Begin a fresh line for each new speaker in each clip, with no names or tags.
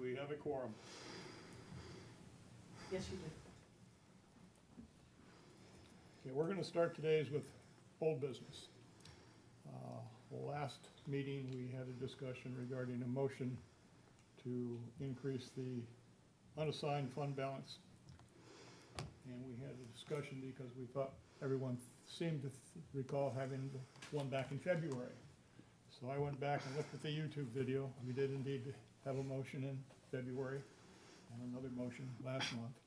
We have a quorum.
Yes, you do.
Okay, we're gonna start today's with old business. Last meeting, we had a discussion regarding a motion to increase the unassigned fund balance. And we had a discussion because we thought everyone seemed to recall having the one back in February. So I went back and looked at the YouTube video. We did indeed have a motion in February and another motion last month.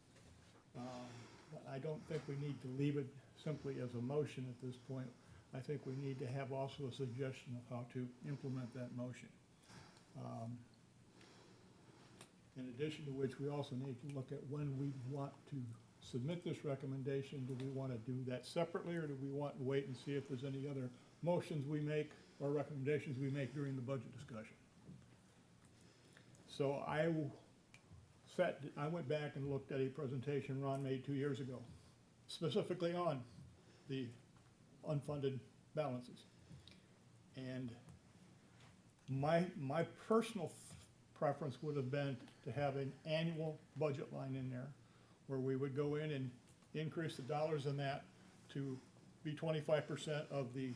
But I don't think we need to leave it simply as a motion at this point. I think we need to have also a suggestion of how to implement that motion. In addition to which, we also need to look at when we want to submit this recommendation. Do we want to do that separately, or do we want to wait and see if there's any other motions we make or recommendations we make during the budget discussion? So I went back and looked at a presentation Ron made 2 years ago, specifically on the unfunded balances. And my personal preference would have been to have an annual budget line in there where we would go in and increase the dollars in that to be 25% of the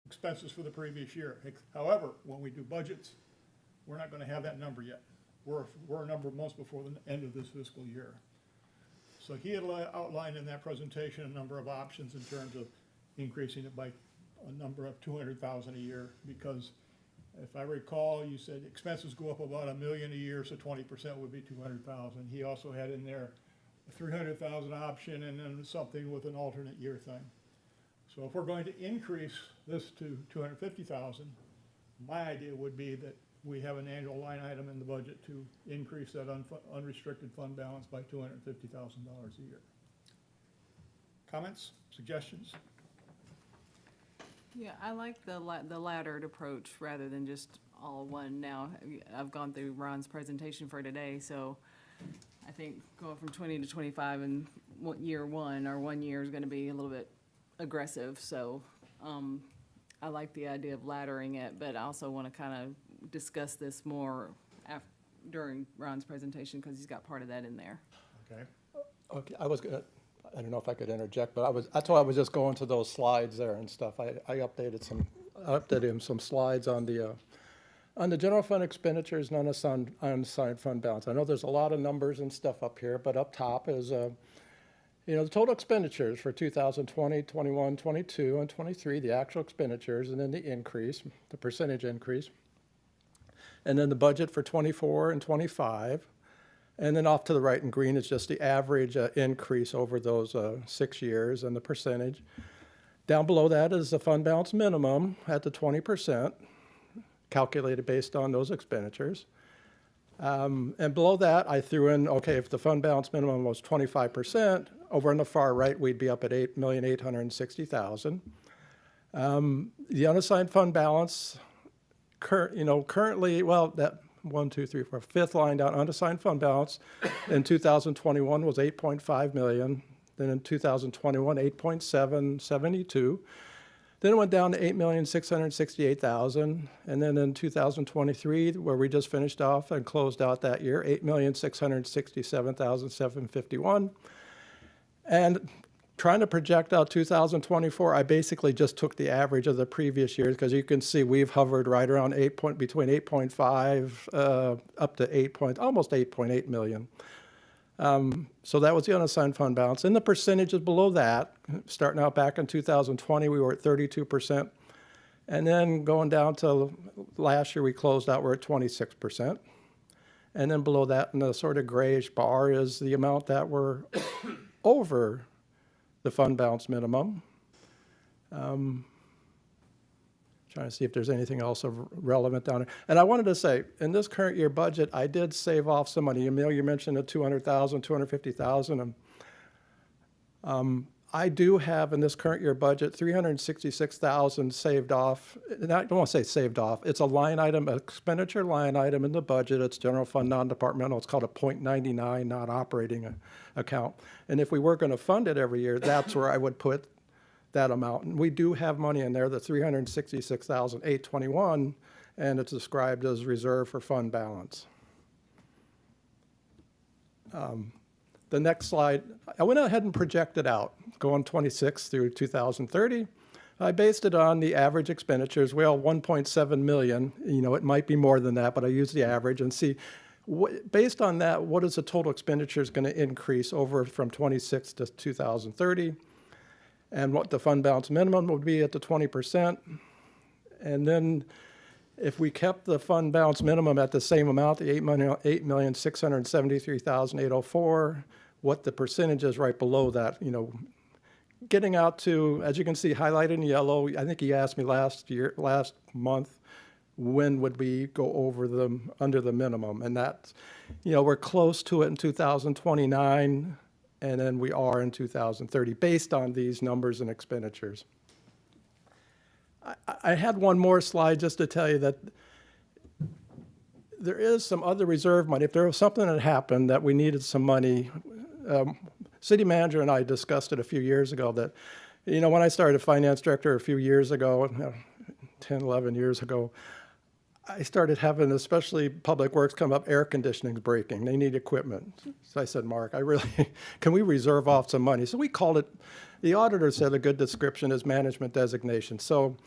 expenses for the previous year. However, when we do budgets, we're not gonna have that number yet. We're a number of months before the end of this fiscal year. So he had outlined in that presentation a number of options in terms of increasing it by a number of 200,000 a year, because if I recall, you said expenses go up about $1 million a year, so 20% would be 200,000. He also had in there a 300,000 option and then something with an alternate year thing. So if we're going to increase this to 250,000, my idea would be that we have an annual line item in the budget to increase that unrestricted fund balance by $250,000 a year. Comments, suggestions?
Yeah, I like the laddered approach rather than just all one. Now, I've gone through Ron's presentation for today, so I think going from 20 to 25 in year one or 1 year is gonna be a little bit aggressive, so, I like the idea of laddering it, but I also wanna kinda discuss this more during Ron's presentation, because he's got part of that in there.
Okay.
Okay, I don't know if I could interject, but that's why I was just going to those slides there and stuff. I updated some slides on the general fund expenditures and unassigned fund balance. I know there's a lot of numbers and stuff up here, but up top is, the total expenditures for 2020, 21, 22, and 23, the actual expenditures, and then the increase, the percentage increase. And then the budget for 24 and 25. And then off to the right in green is just the average increase over those 6 years and the percentage. Down below that is the fund balance minimum at the 20%, calculated based on those expenditures. And below that, I threw in, okay, if the fund balance minimum was 25%, over on the far right, we'd be up at $8,860,000. The unassigned fund balance, currently, well, that 1, 2, 3, 4, fifth line down, unassigned fund balance in 2021 was 8.5 million. Then in 2021, 8.772. Then it went down to 8,668,000. And then in 2023, where we just finished off and closed out that year, 8,667,751. And trying to project out 2024, I basically just took the average of the previous years, because you can see we've hovered right around between 8.5 up to almost 8.8 million. So that was the unassigned fund balance. And the percentages below that, starting out back in 2020, we were at 32%. And then going down to last year, we closed out, we're at 26%. And then below that, in the sort of grayish bar, is the amount that we're over the fund balance minimum. Trying to see if there's anything else of relevant down there. And I wanted to say, in this current year budget, I did save off some money. Emil, you mentioned the 200,000, 250,000. I do have in this current year budget 366,000 saved off. And I don't want to say saved off. It's a line item, expenditure line item in the budget. It's general fund, non-departmental. It's called a .99 not operating account. And if we were going to fund it every year, that's where I would put that amount. And we do have money in there, the 366,821 and it's described as reserve for fund balance. The next slide, I went ahead and projected out, going 26 through 2030. I based it on the average expenditures, well, 1.7 million. You know, it might be more than that, but I used the average and see, based on that, what is the total expenditures going to increase over from 26 to 2030, and what the fund balance minimum would be at the 20%. And then if we kept the fund balance minimum at the same amount, the 8,673,804, what the percentage is right below that, you know, getting out to, as you can see highlighted in yellow, I think he asked me last month, when would we go over under the minimum? And that's, you know, we're close to it in 2029, and then we are in 2030, based on these numbers and expenditures. I had one more slide just to tell you that there is some other reserve money. If there was something that happened that we needed some money, city manager and I discussed it a few years ago that, you know, when I started finance director a few years ago, 10, 11 years ago, I started having, especially Public Works come up, air conditioning's breaking. They need equipment. So I said, Mark, can we reserve off some money? So we called it, the auditor said a good description is management designation. So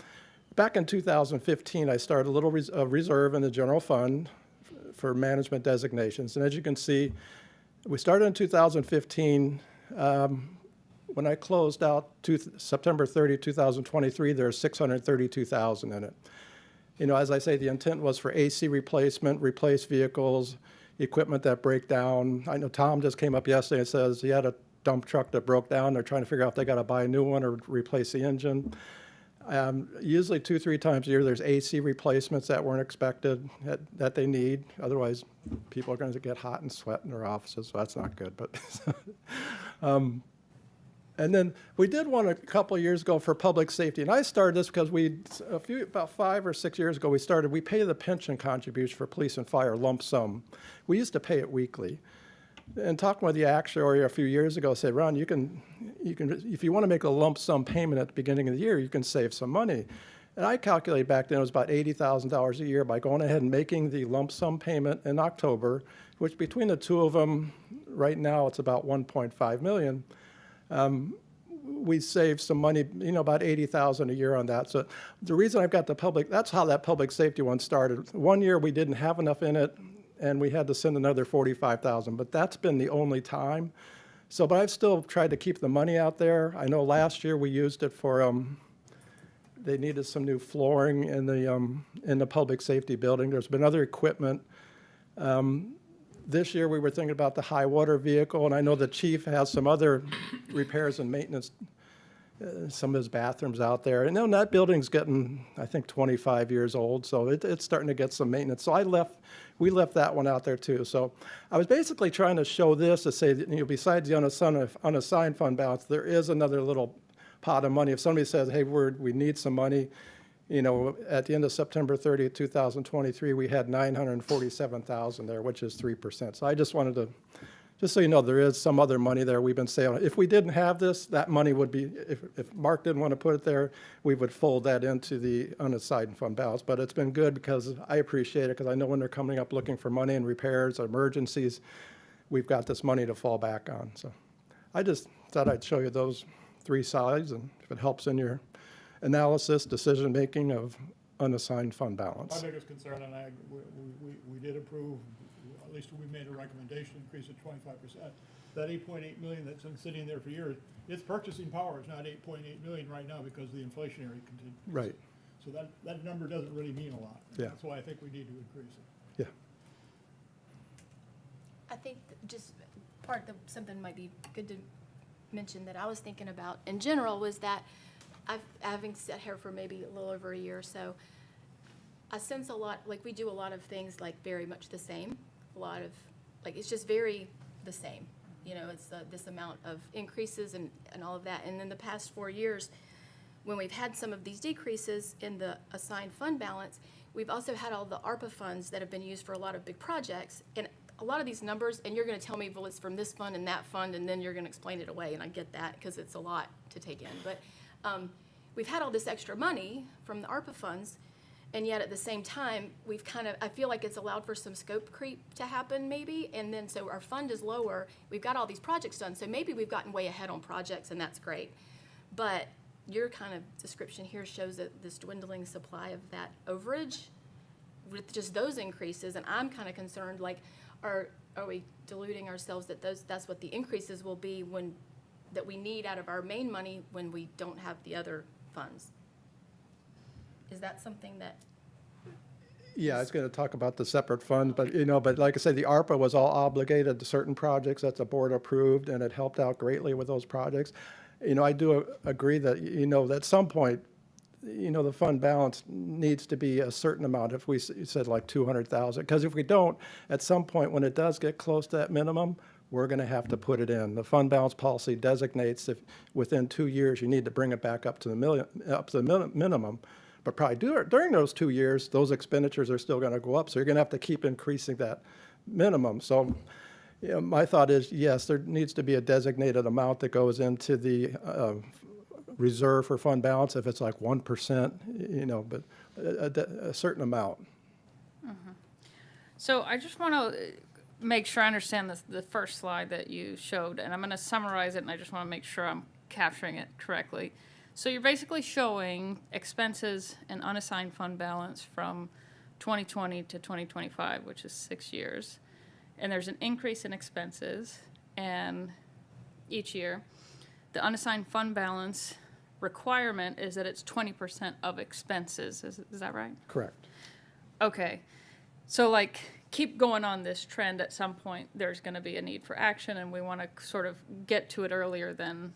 back in 2015, I started a little reserve in the general fund for management designations. And as you can see, we started in 2015. When I closed out September 30, 2023, there's 632,000 in it. You know, as I say, the intent was for AC replacement, replace vehicles, equipment that break down. I know Tom just came up yesterday and says he had a dump truck that broke down. They're trying to figure out if they got to buy a new one or replace the engine. Usually 2-3 times a year, there's AC replacements that weren't expected that they need. Otherwise, people are going to get hot and sweat in their offices, so that's not good. But and then we did one a couple of years ago for public safety, and I started this because about 5 or 6 years ago, we pay the pension contribution for police and fire lump sum. We used to pay it weekly. And talking with the actuary a few years ago, said, Ron, you can, if you want to make a lump sum payment at the beginning of the year, you can save some money. And I calculated back then it was about $80,000 a year by going ahead and making the lump sum payment in October, which between the two of them, right now it's about 1.5 million. We saved some money, you know, about 80,000 a year on that. So the reason I've got that's how that public safety one started. One year we didn't have enough in it, and we had to send another 45,000, but that's been the only time. So, but I've still tried to keep the money out there. I know last year we used it for, they needed some new flooring in the public safety building. There's been other equipment. This year we were thinking about the high water vehicle, and I know the chief has some other repairs and maintenance, some of his bathrooms out there. And then that building's getting, I think, 25 years old, so it's starting to get some maintenance. So we left that one out there too. So I was basically trying to show this to say that, you know, besides the unassigned fund balance, there is another little pot of money. If somebody says, hey, we need some money, you know, at the end of September 30th, 2023, we had 947,000 there, which is 3%. So I just wanted to, just so you know, there is some other money there we've been saving. If we didn't have this, that money would be, if Mark didn't want to put it there, we would fold that into the unassigned fund balance. But it's been good because I appreciate it, because I know when they're coming up looking for money in repairs or emergencies, we've got this money to fall back on. So I just thought I'd show you those 3 sides, and if it helps in your analysis, decision-making of unassigned fund balance.
My biggest concern, and we did approve, at least we made a recommendation, increase it 25%. That 8.8 million that's been sitting there for years, its purchasing power is not 8.8 million right now because of the inflationary contingency.
Right.
So that number doesn't really mean a lot.
Yeah.
That's why I think we need to increase it.
Yeah.
I think just something might be good to mention that I was thinking about in general was that having sat here for maybe a little over a year or so, I sense a lot, like we do a lot of things like very much the same. A lot of, like, it's just very the same. You know, it's this amount of increases and all of that. And in the past 4 years, when we've had some of these decreases in the assigned fund balance, we've also had all the ARPA funds that have been used for a lot of big projects. And a lot of these numbers, and you're going to tell me, well, it's from this fund and that fund, and then you're going to explain it away. And I get that because it's a lot to take in. But we've had all this extra money from the ARPA funds, And yet at the same time, we've I feel like it's allowed for some scope creep to happen maybe. And then so our fund is lower. We've got all these projects done. So maybe we've gotten way ahead on projects and that's great. But your kind of description here shows that this dwindling supply of that overage with just those increases. And I'm kind of concerned, like, are we deluding ourselves that that's what the increases will be that we need out of our main money when we don't have the other funds? Is that something that,
Yeah, I was going to talk about the separate fund, but, but like I said, the ARPA was all obligated to certain projects that the board approved, and it helped out greatly with those projects. I do agree that, at some point, the fund balance needs to be a certain amount, if we said like 200,000, because if we don't, at some point, when it does get close to that minimum, we're going to have to put it in. The fund balance policy designates if within 2 years, you need to bring it back up to the minimum. But probably during those 2 years, those expenditures are still going to go up. So you're going to have to keep increasing that minimum. So my thought is, yes, there needs to be a designated amount that goes into the reserve for fund balance, if it's like 1%, but a certain amount.
So I just want to make sure I understand the first slide that you showed, and I'm going to summarize it, and I just want to make sure I'm capturing it correctly. So you're basically showing expenses and unassigned fund balance from 2020 to 2025, which is 6 years. And there's an increase in expenses and each year. The unassigned fund balance requirement is that it's 20% of expenses. Is that right?
Correct.
Okay. So like keep going on this trend. At some point there's going to be a need for action, and we want to sort of get to it earlier than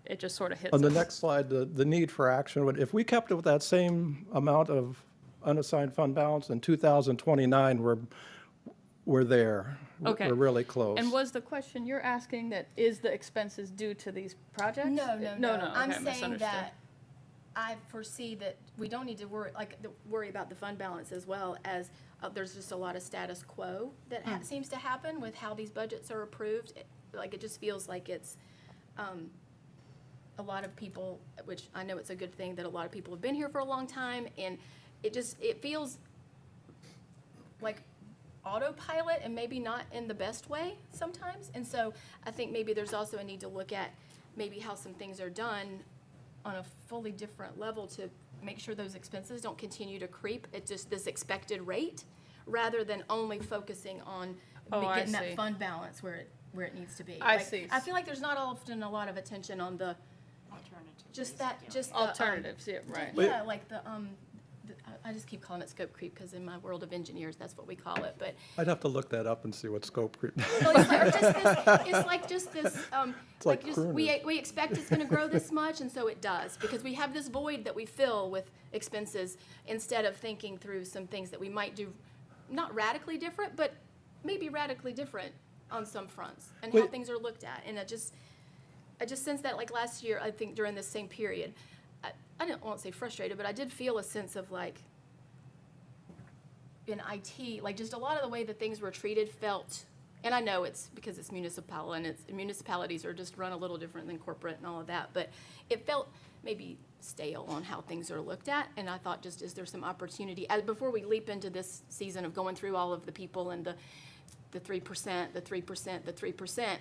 it just sort of hits
On the
us.
next slide, the need for action, if we kept it with that same amount of unassigned fund balance in 2029, we're there.
Okay.
We're really close.
And was the question you're asking that is the expenses due to these projects?
no. I'm
Okay,
saying
misunderstood.
that I foresee that we don't need to worry about the fund balance as well as there's just a lot of status quo that seems to happen with how these budgets are approved. It just feels like it's, a lot of people, which I know it's a good thing that a lot of people have been here for a long time, and it feels like autopilot and maybe not in the best way sometimes. And so I think maybe there's also a need to look at maybe how some things are done on a fully different level to make sure those expenses don't continue to creep at just this expected rate, rather than only focusing on
I
getting that
see.
fund balance where it needs to be.
I see.
I feel like there's not often a lot of attention on the just the,
Alternatives, yeah, right.
yeah, like I just keep calling it scope creep because in my world of engineers, that's what we call it. But
I'd have to look that up and see what scope creep.
well, it's like just this,
like
we
crooners.
expect it's gonna grow this much, and so it does, because we have this void that we fill with expenses instead of thinking through some things that we might do, not radically different, but maybe radically different on some fronts, and how
Wait.
things are looked at. And I just sense that, like last year, I think during this same period, I won't say frustrated, but I did feel a sense of like, in IT, like just a lot of the way that things were treated felt, and I know it's because it's municipal and municipalities are just run a little different than corporate and all of that, but it felt maybe stale on how things are looked at. And I thought, just is there some opportunity before we leap into this season of going through all of the people and the 3%, the 3%, the 3%.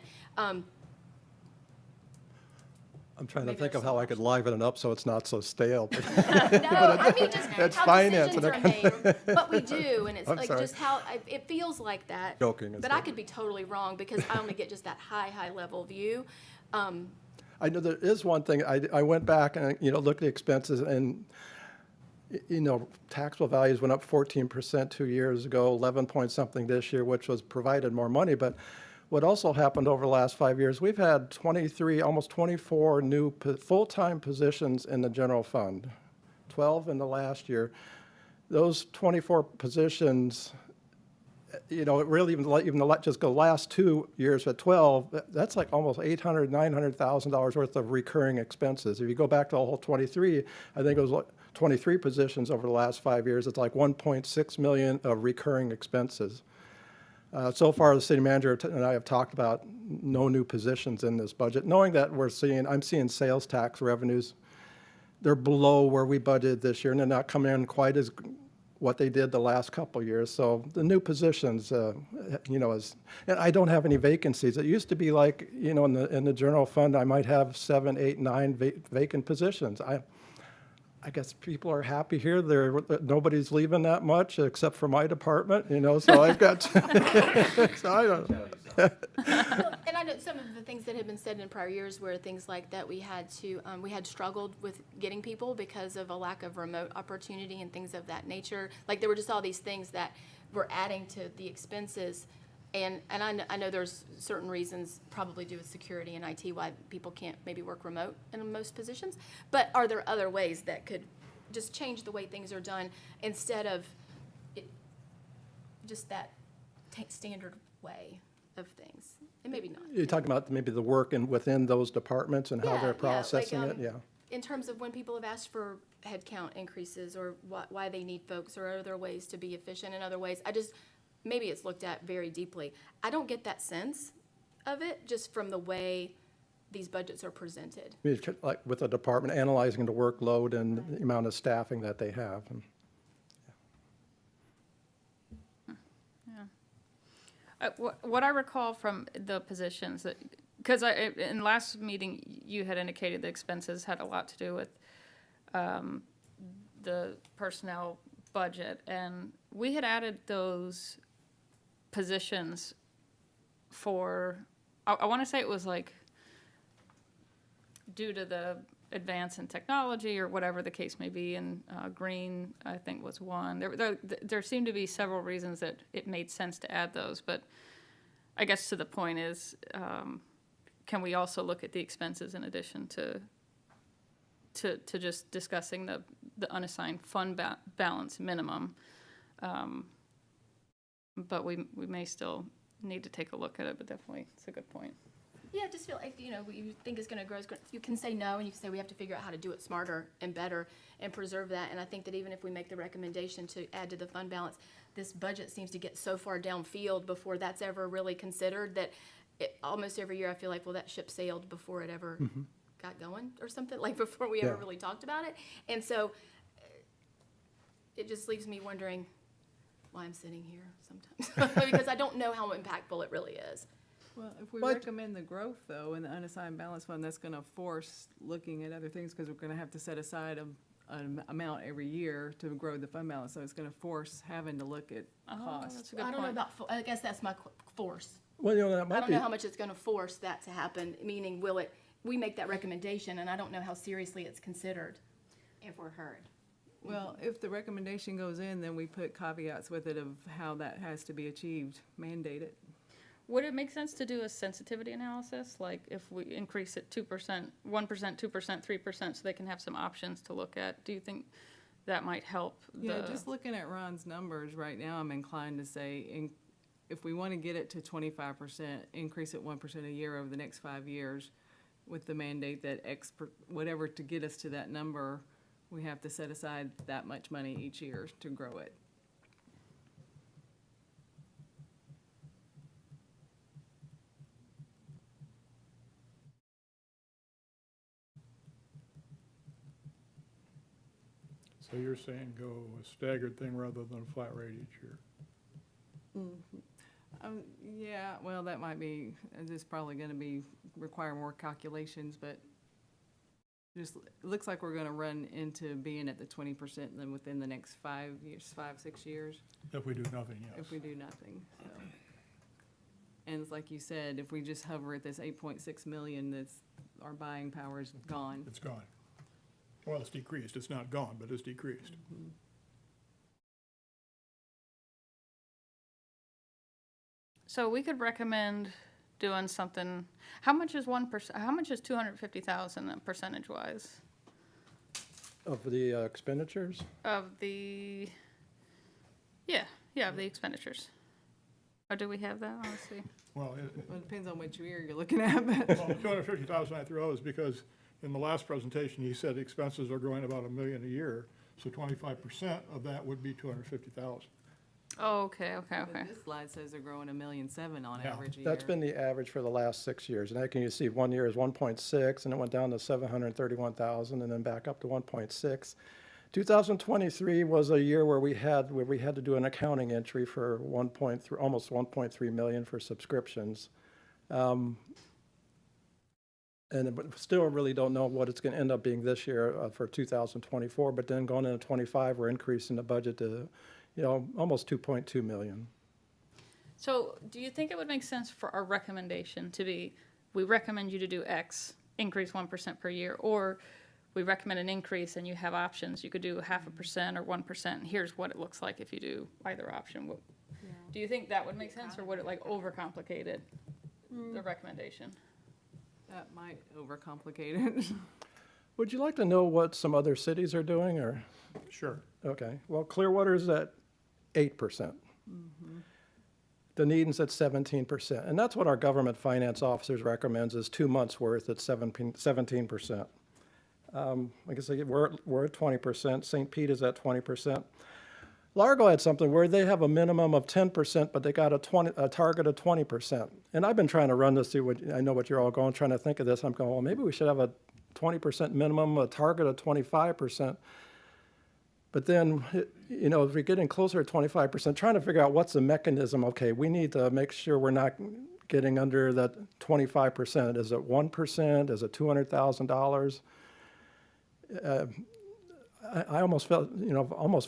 I'm trying to
Maybe
think
there's
of how
some
I could liven it up so it's not so stale.
No, I mean just
That's
how
finance,
decisions
and
are made, but we do, and it's
I'm
like
sorry.
just how it feels like that.
Joking,
But I
it's
could be totally wrong because I only get just that high level view.
I know there is one thing, I went back and, looked at the expenses, and, taxable values went up 14% 2 years ago, 11 point something this year, which was provided more money. But what also happened over the last 5 years, we've had 23, almost 24 new full-time positions in the general fund, 12 in the last year. Those 24 positions, it really just go last 2 years at 12, that's like almost $800,000, $900,000 worth of recurring expenses. If you go back to the whole 23, I think it was like 23 positions over the last 5 years. It's like 1.6 million of recurring expenses. So far, the city manager and I have talked about no new positions in this budget, knowing that I'm seeing sales tax revenues they're below where we budgeted this year, and they're not coming in quite as what they did the last couple of years. So the new positions, you know, and I don't have any vacancies. It used to be like, you know, in the general fund, I might have 7, 8, 9 vacant positions. I guess people are happy here. Nobody's leaving that much except for my department, you know, so I've got, so I don't.
Well, and I know some of the things that had been said in prior years were things like that we had struggled with getting people because of a lack of remote opportunity and things of that nature. Like there were just all these things that were adding to the expenses. And I know there's certain reasons, probably due with security and IT, why people can't maybe work remote in most positions. But are there other ways that could just change the way things are done instead of just that standard way of things? And maybe not.
You're talking about maybe the work within those departments and how
Yeah,
they're
yeah,
processing
like,
it, yeah.
In terms of when people have asked for headcount increases or why they need folks, or are there ways to be efficient in other ways? Maybe it's looked at very deeply. I don't get that sense of it just from the way these budgets are presented.
Like with the department analyzing the workload and the amount of staffing that they have.
What I recall from the positions that, because in last meeting, you had indicated the expenses had a lot to do with the personnel budget, and we had added those positions for, I want to say it was like due to the advance in technology or whatever the case may be, and green, I think, was one. There seemed to be several reasons that it made sense to add those, but I guess to the point is, can we also look at the expenses in addition to just discussing the unassigned fund balance minimum? But we may still need to take a look at it, but definitely it's a good point.
Yeah, I just feel like, you know, you think it's going to grow. You can say no, and you can say we have to figure out how to do it smarter and better and preserve that. And I think that even if we make the recommendation to add to the fund balance, this budget seems to get so far downfield before that's ever really considered that almost every year I feel like, well, that ship sailed before it ever got going or something, like before we ever
Yeah.
really talked about it. And so it just leaves me wondering why I'm sitting here sometimes because I don't know how impactful it really is.
Well, if we
But-
recommend the growth, though, in the unassigned balance fund, that's gonna force looking at other things, because we're gonna have to set aside an amount every year to grow the fund balance, so it's gonna force having to look at
Oh,
cost.
that's a good
I don't know
point.
about, I guess that's my force.
Well, you know, that
I
might
don't
be,
know how much it's gonna force that to happen, meaning we make that recommendation, and I don't know how seriously it's considered. If we're heard.
Well, if the recommendation goes in, then we put caveats with it of how that has to be achieved, mandate it.
Would it make sense to do a sensitivity analysis, like if we increase it 2%, 1%, 2%, 3%, so they can have some options to look at? Do you think that might help?
Yeah, just looking at Ron's numbers right now, I'm inclined to say, if we want to get it to 25%, increase it 1% a year over the next 5 years, with the mandate that whatever to get us to that number, we have to set aside that much money each year to grow it.
So you're saying go a staggered thing rather than a flat rate each year?
Yeah, well, that might be, it's probably gonna require more calculations, but just, it looks like we're gonna run into being at the 20% then within the next 5 years, 6 years,
If we do nothing, yes.
if we do nothing, so. And it's like you said, if we just hover at this 8.6 million, our buying power is gone.
It's gone. Well, it's decreased. It's not gone, but it's decreased.
So we could recommend doing something, how much is 1%, how much is 250,000 percentage-wise
of the expenditures.
of the, of the expenditures? Or do we have that? Let's see.
Well,
Well, it depends on which year you're looking at, but.
well, the 250,000 I threw out is because in the last presentation, he said expenses are growing about $1 million a year. So 25% of that would be 250,000.
Oh, okay, okay,
But
okay.
this slide says they're growing 1.7 million on
Yeah.
average a year.
That's been the average for the last 6 years. And I can you see 1 year is 1.6, and it went down to 731,000, and then back up to 1.6. 2023 was a year where we had to do an accounting entry for 1.3, almost 1.3 million for subscriptions. But still really don't know what it's going to end up being this year for 2024. But then going into 25, we're increasing the budget to, almost 2.2 million.
So do you think it would make sense for our recommendation to be, we recommend you to do X, increase 1% per year, or we recommend an increase and you have options, you could do 0.5% or 1%, and here's what it looks like if you do either option. Do you think that would make sense, or would it like overcomplicate it, the recommendation?
That might overcomplicate it.
Would you like to know what some other cities are doing, or?
Sure.
Okay, well, Clearwater's at 8%. Dunedin's at 17%, and that's what our government finance officers recommends is 2 months' worth at 17%. Like I said, we're at 20%. St. Pete is at 20%. Largo had something where they have a minimum of 10%, but they got a target of 20%. And I've been trying to run this through. I know what you're all going, trying to think of this. I'm going, well, maybe we should have a 20% minimum, a target of 25%. But then, as we're getting closer to 25%, trying to figure out what's the mechanism. Okay, we need to make sure we're not getting under that 25%. Is it 1%? Is it $200,000? I almost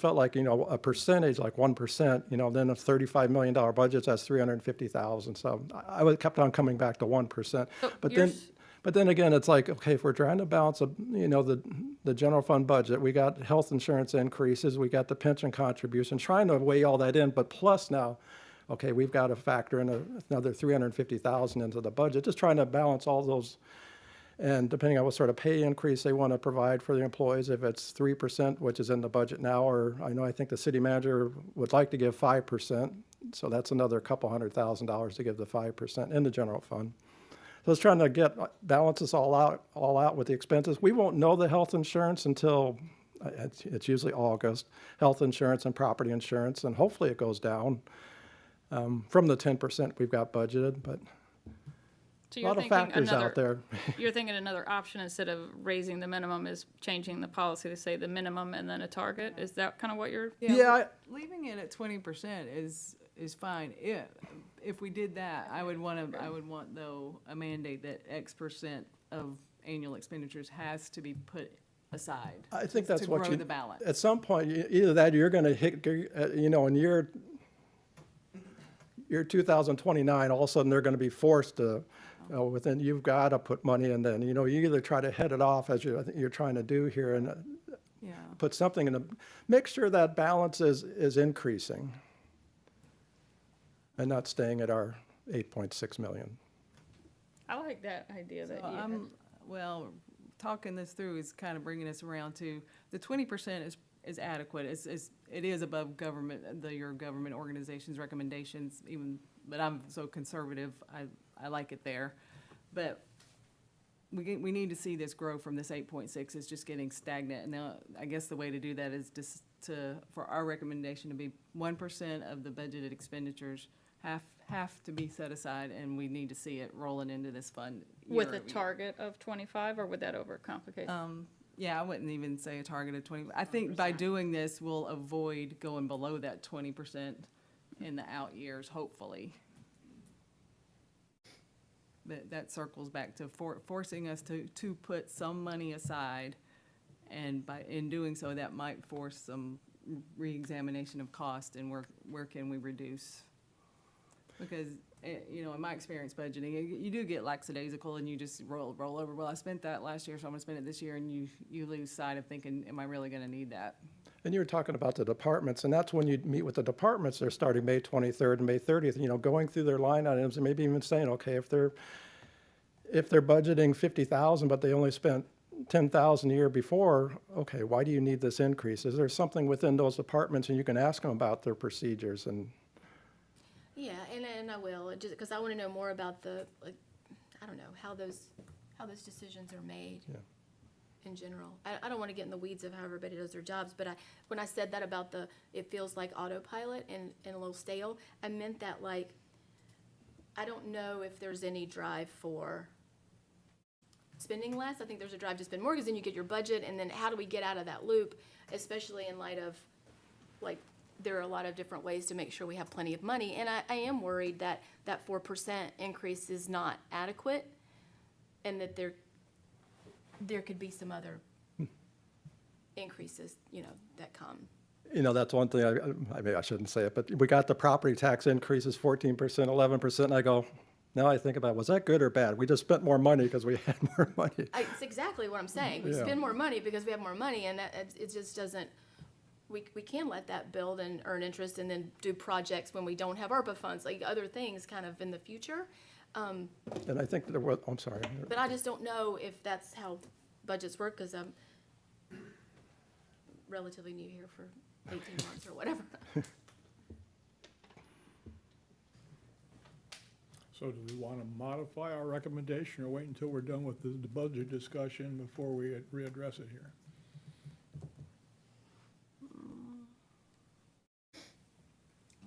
felt like, a percentage, like 1%, then a $35 million budget, that's 350,000. So I kept on coming back to 1%.
So
But then again, it's like, okay, if we're trying to balance, the general fund budget, we got health insurance increases, we got the pension contribution, trying to weigh all that in, but plus now, okay, we've got to factor in another 350,000 into the budget, just trying to balance all those. And depending on what sort of pay increase they want to provide for the employees, if it's 3%, which is in the budget now, or I think the city manager would like to give 5%, so that's another couple $100,000 to give the 5% in the general fund. So it's trying to balance this all out with the expenses. We won't know the health insurance until it's usually August, health insurance and property insurance, and hopefully it goes down from the 10% we've got budgeted, but
So
a
you're
lot of
thinking
factors out there.
You're thinking another option instead of raising the minimum is changing the policy to say the minimum and then a target? Is that kind of what you're?
Yeah,
Leaving it at 20% is fine. If we did that, I would want though a mandate that X percent of annual expenditures has to be put aside.
I think that's
to
what
grow
you.
the balance.
At some point, either that or you're going to hit, in year 2029, all of a sudden they're going to be forced to, within, you've got to put money in then. You either try to head it off as I think you're trying to do here and
Yeah.
put something in make sure that balance is increasing and not staying at our 8.6 million.
I like that idea that
So
you.
well, talking this through is kind of bringing us around to the 20% is adequate. It is above your government organization's recommendations, but I'm so conservative, I like it there. But we need to see this grow from this 8.6 is just getting stagnant. And now, I guess the way to do that is just for our recommendation to be 1% of the budgeted expenditures have to be set aside, and we need to see it rolling into this fund.
With a
year over year.
target of 25, or would that overcomplicate?
Yeah, I wouldn't even say a target of 20. I think by doing this, we'll avoid going below that 20% in the out years, hopefully. That circles back to forcing us to put some money aside, and in doing so, that might force some reexamination of cost and where can we reduce. Because, in my experience budgeting, you do get lackadaisical and you just roll over. Well, I spent that last year, so I'm gonna spend it this year, and you lose sight of thinking, am I really gonna need that?
And you were talking about the departments, and that's when you meet with the departments. They're starting May 23rd and May 30th, going through their line items and maybe even saying, okay, if they're budgeting 50,000, but they only spent 10,000 a year before, okay, why do you need this increase? Is there something within those departments, and you can ask them about their procedures and.
Yeah, and I will, just because I want to know more about I don't know, how those decisions are made.
Yeah.
in general. I don't want to get in the weeds of how everybody does their jobs, but when I said that about it feels like autopilot and a little stale, I meant that like, I don't know if there's any drive for spending less. I think there's a drive to spend more because then you get your budget, and then how do we get out of that loop, especially in light of, like, there are a lot of different ways to make sure we have plenty of money. And I am worried that that 4% increase is not adequate and that there could be some other increases, that come.
That's one thing, I mean, I shouldn't say it, but we got the property tax increases 14%, 11%, and I go, now I think about, was that good or bad? We just spent more money because we had more money.
It's exactly what I'm saying. We
Yeah.
spend more money because we have more money, and it just doesn't, we can let that build and earn interest and then do projects when we don't have ARPA funds, like other things kind of in the future.
And I think there was, I'm sorry.
But I just don't know if that's how budgets work, because I'm relatively new here for 18 months or whatever.
So do we want to modify our recommendation or wait until we're done with the budget discussion before we readdress it here?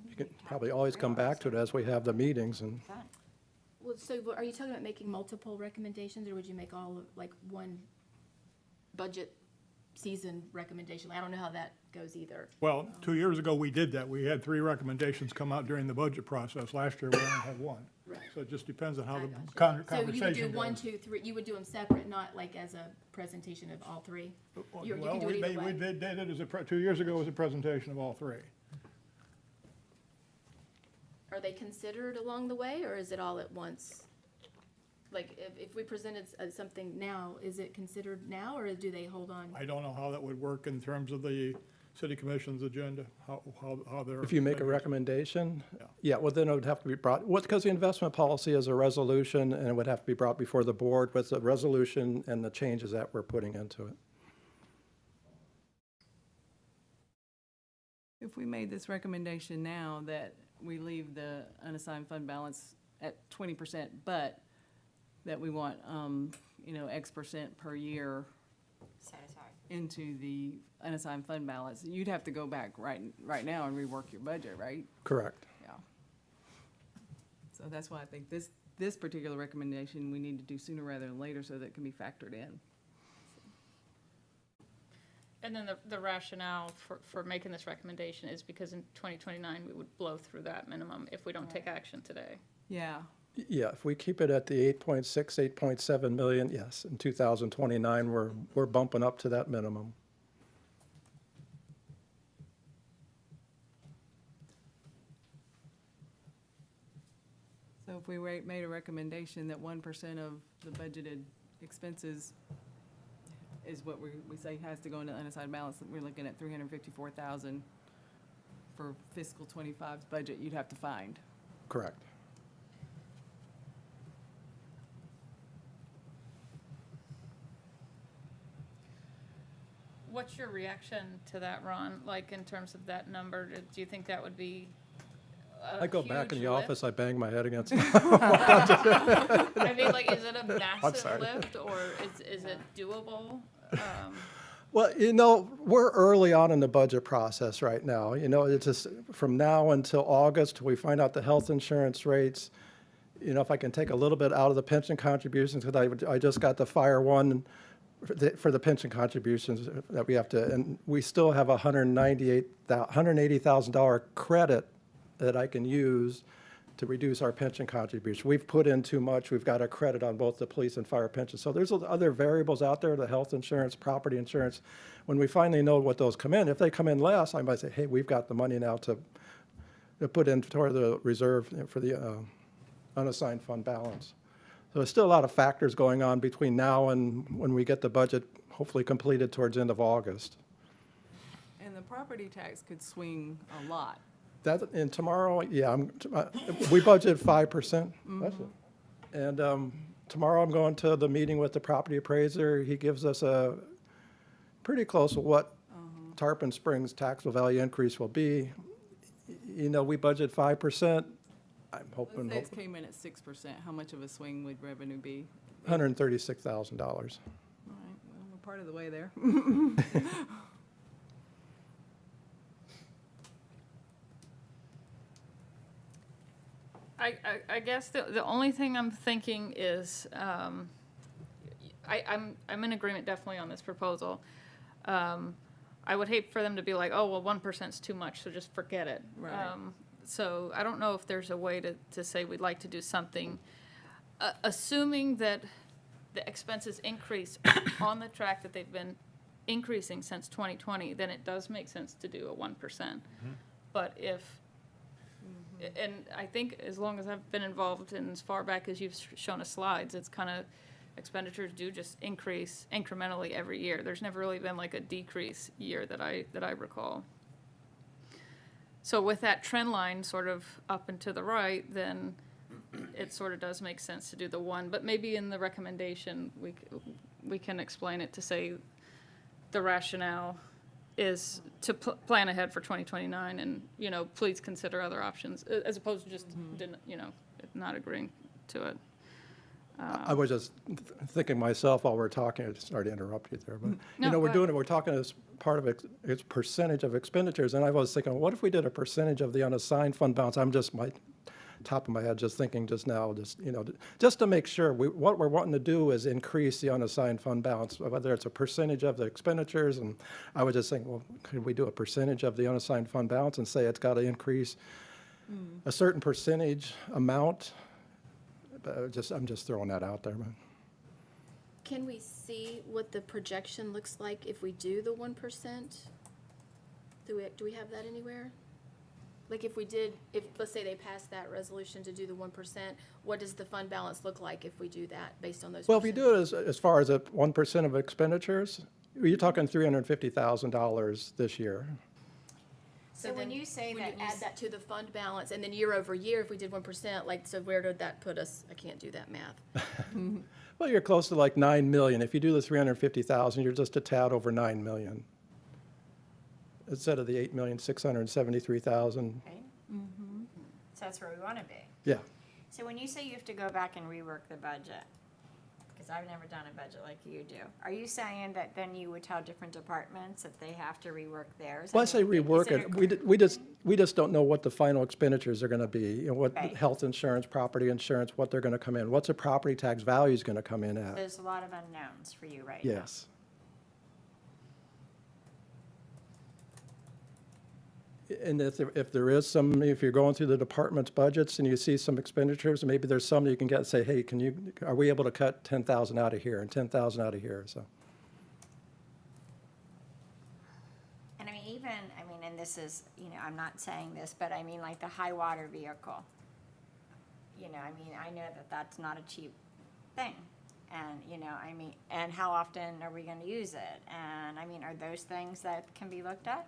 You can probably always come back to it as we have the meetings, and
Well, so are you talking about making multiple recommendations, or would you make all of, like, one budget season recommendation? I don't know how that goes either.
Well, 2 years ago, we did that. We had 3 recommendations come out during the budget process. Last year, we only had 1.
Right.
So it just depends on how the
So you would
conversation
do 1,
goes.
2, 3, you would do them separate, not like as a presentation of all 3? You
Well,
can do
we
it either way.
did it as 2 years ago as a presentation of all 3.
Are they considered along the way, or is it all at once? Like, if we presented something now, is it considered now, or do they hold on?
I don't know how that would work in terms of the city commission's agenda, how they're.
if you make a recommendation,
Yeah.
yeah, well, then it would have to be brought, because the investment policy is a resolution, and it would have to be brought before the board with the resolution and the changes that we're putting into it.
If we made this recommendation now that we leave the unassigned fund balance at 20%, but that we want, X% per year into the unassigned fund balance, you'd have to go back right now and rework your budget, right?
Correct.
Yeah. So that's why I think this particular recommendation we need to do sooner rather than later so that it can be factored in.
And then the rationale for making this recommendation is because in 2029, we would blow through that minimum if we don't take action today.
Yeah.
Yeah, if we keep it at the 8.6, 8.7 million, yes, in 2029, we're bumping up to that minimum.
So if we made a recommendation that 1% of the budgeted expenses is what we say has to go into unassigned balance, we're looking at $354,000 for fiscal 25's budget you'd have to find.
Correct.
What's your reaction to that, Ron? Like, in terms of that number, do you think that would be a
I go back in
huge
the
lift?
office, I bang my head against
I mean, like, is it a massive
sorry.
lift, or is it doable?
Well, we're early on in the budget process right now. It's just from now until August, we find out the health insurance rates. If I can take a little bit out of the pension contributions, because I just got the fire one for the pension contributions that we have to, and we still have a $180,000 credit that I can use to reduce our pension contribution. We've put in too much. We've got a credit on both the police and fire pensions. So there's other variables out there, the health insurance, property insurance. When we finally know what those come in, if they come in less, I might say, hey, we've got the money now to put in toward the reserve for the unassigned fund balance. So there's still a lot of factors going on between now and when we get the budget hopefully completed towards the end of August.
And the property tax could swing a lot.
And tomorrow, yeah, we budgeted 5%. That's it. And tomorrow I'm going to the meeting with the property appraiser. He gives us a pretty close to what Tarpon Springs taxable value increase will be. We budget 5%. I'm hoping
Let's say it came in at 6%, how much of a swing would revenue be?
$136,000.
All right, well, we're part of the way there.
I guess the only thing I'm thinking is, I'm in agreement definitely on this proposal. I would hate for them to be like, oh, well, 1%'s too much, so just forget it.
Right.
So I don't know if there's a way to say we'd like to do something, assuming that the expenses increase on the track that they've been increasing since 2020, then it does make sense to do a 1%. But if, and I think as long as I've been involved and as far back as you've shown us slides, it's kind of, expenditures do just increase incrementally every year. There's never really been like a decrease year that I recall. So with that trend line sort of up and to the right, then it sort of does make sense to do the 1, but maybe in the recommendation, we can explain it to say the rationale is to plan ahead for 2029 and, please consider other options, as opposed to just, not agreeing to it.
I was just thinking myself while we're talking, sorry to interrupt you there, but,
No,
we're
go
doing it, we're talking as part of it's percentage of expenditures, and I was thinking, what if we did a percentage of the unassigned fund balance? I'm just, my top of my head, just thinking just now, just to make sure, what we're wanting to do is increase the unassigned fund balance, whether it's a percentage of the expenditures, and I was just thinking, well, could we do a percentage of the unassigned fund balance and say it's got to increase a certain percentage amount? I'm just throwing that out there, man.
Can we see what the projection looks like if we do the 1%? Do we have that anywhere? Like if let's say they passed that resolution to do the 1%, what does the fund balance look like if we do that based on those?
Well, if you do it as far as 1% of expenditures, you're talking $350,000 this year.
So
when
then
you say
when
that
you
you
add
s-
that to the fund balance, and then year over year, if we did 1%, like, so where did that put us? I can't do that math.
Well, you're close to like 9 million. If you do the 350,000, you're just a tad over 9 million. Instead of the 8,673,000.
Right? So that's where we want to be.
Yeah.
So when you say you have to go back and rework the budget, because I've never done a budget like you do, are you saying that then you would tell different departments that they have to rework theirs?
Well, I say
mean,
rework
is
it. We just don't know what the final expenditures are going to be. What
Right.
health insurance, property insurance, what they're going to come in. What's the property tax value is going to come in at?
There's a lot of unknowns for you right now.
Yes. And if there is some, if you're going through the department's budgets and you see some expenditures, maybe there's some you can get, say, hey, are we able to cut 10,000 out of here and 10,000 out of here, so.
And I mean, and this is, I'm not saying this, but I mean, like the high water vehicle. I know that that's not a cheap thing. And, and how often are we gonna use it? And, are those things that can be looked at?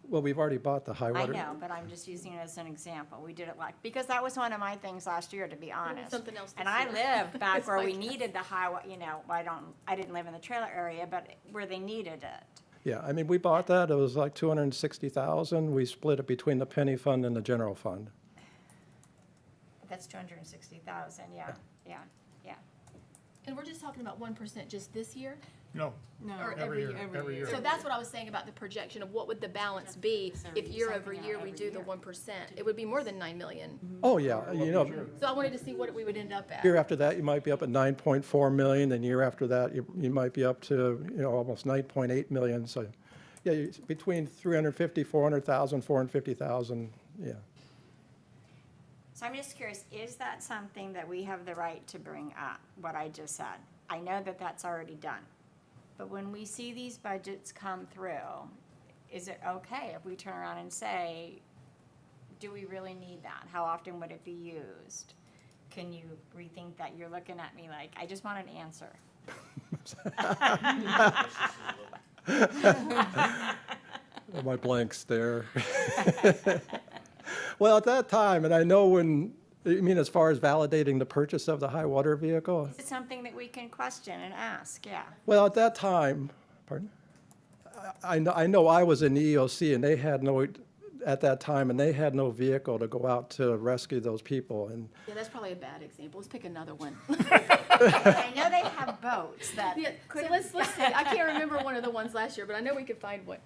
Well, we've already bought the high
I
water.
know, but I'm just using it as an example. We did it because that was one of my things last year, to be honest.
something else
And
this
I
year.
lived back
It's
where we
like-
needed the I didn't live in the trailer area, but where they needed it.
Yeah, we bought that, it was like 260,000. We split it between the penny fund and the general fund.
That's 260,000, yeah.
And we're just talking about 1% just this year?
No,
No,
Or
every year.
So that's what I was saying about the projection of what would the balance be if year over year we do the 1%? It would be more than 9 million.
Oh, yeah,
So I wanted to see what we would end up at.
year after that, you might be up at 9.4 million, and year after that, you might be up to, almost 9.8 million, so, yeah, between 350, 400,000, 450,000, yeah.
So I'm just curious, is that something that we have the right to bring up, what I just said? I know that that's already done. But when we see these budgets come through, is it okay if we turn around and say, do we really need that? How often would it be used? Can you rethink that? You're looking at me like, I just want an answer.
My blank stare. Well, at that time, and I know as far as validating the purchase of the high water vehicle,
It's something that we can question and ask, yeah.
well, at that time, pardon? I know I was in the EOC, and they had no at that time, and they had no vehicle to go out to rescue those people. And
Yeah, that's probably a bad example. Let's pick another one.
I know they have boats that
Yeah,
could.
so let's see. I can't remember one of the ones last year, but I know we could find one.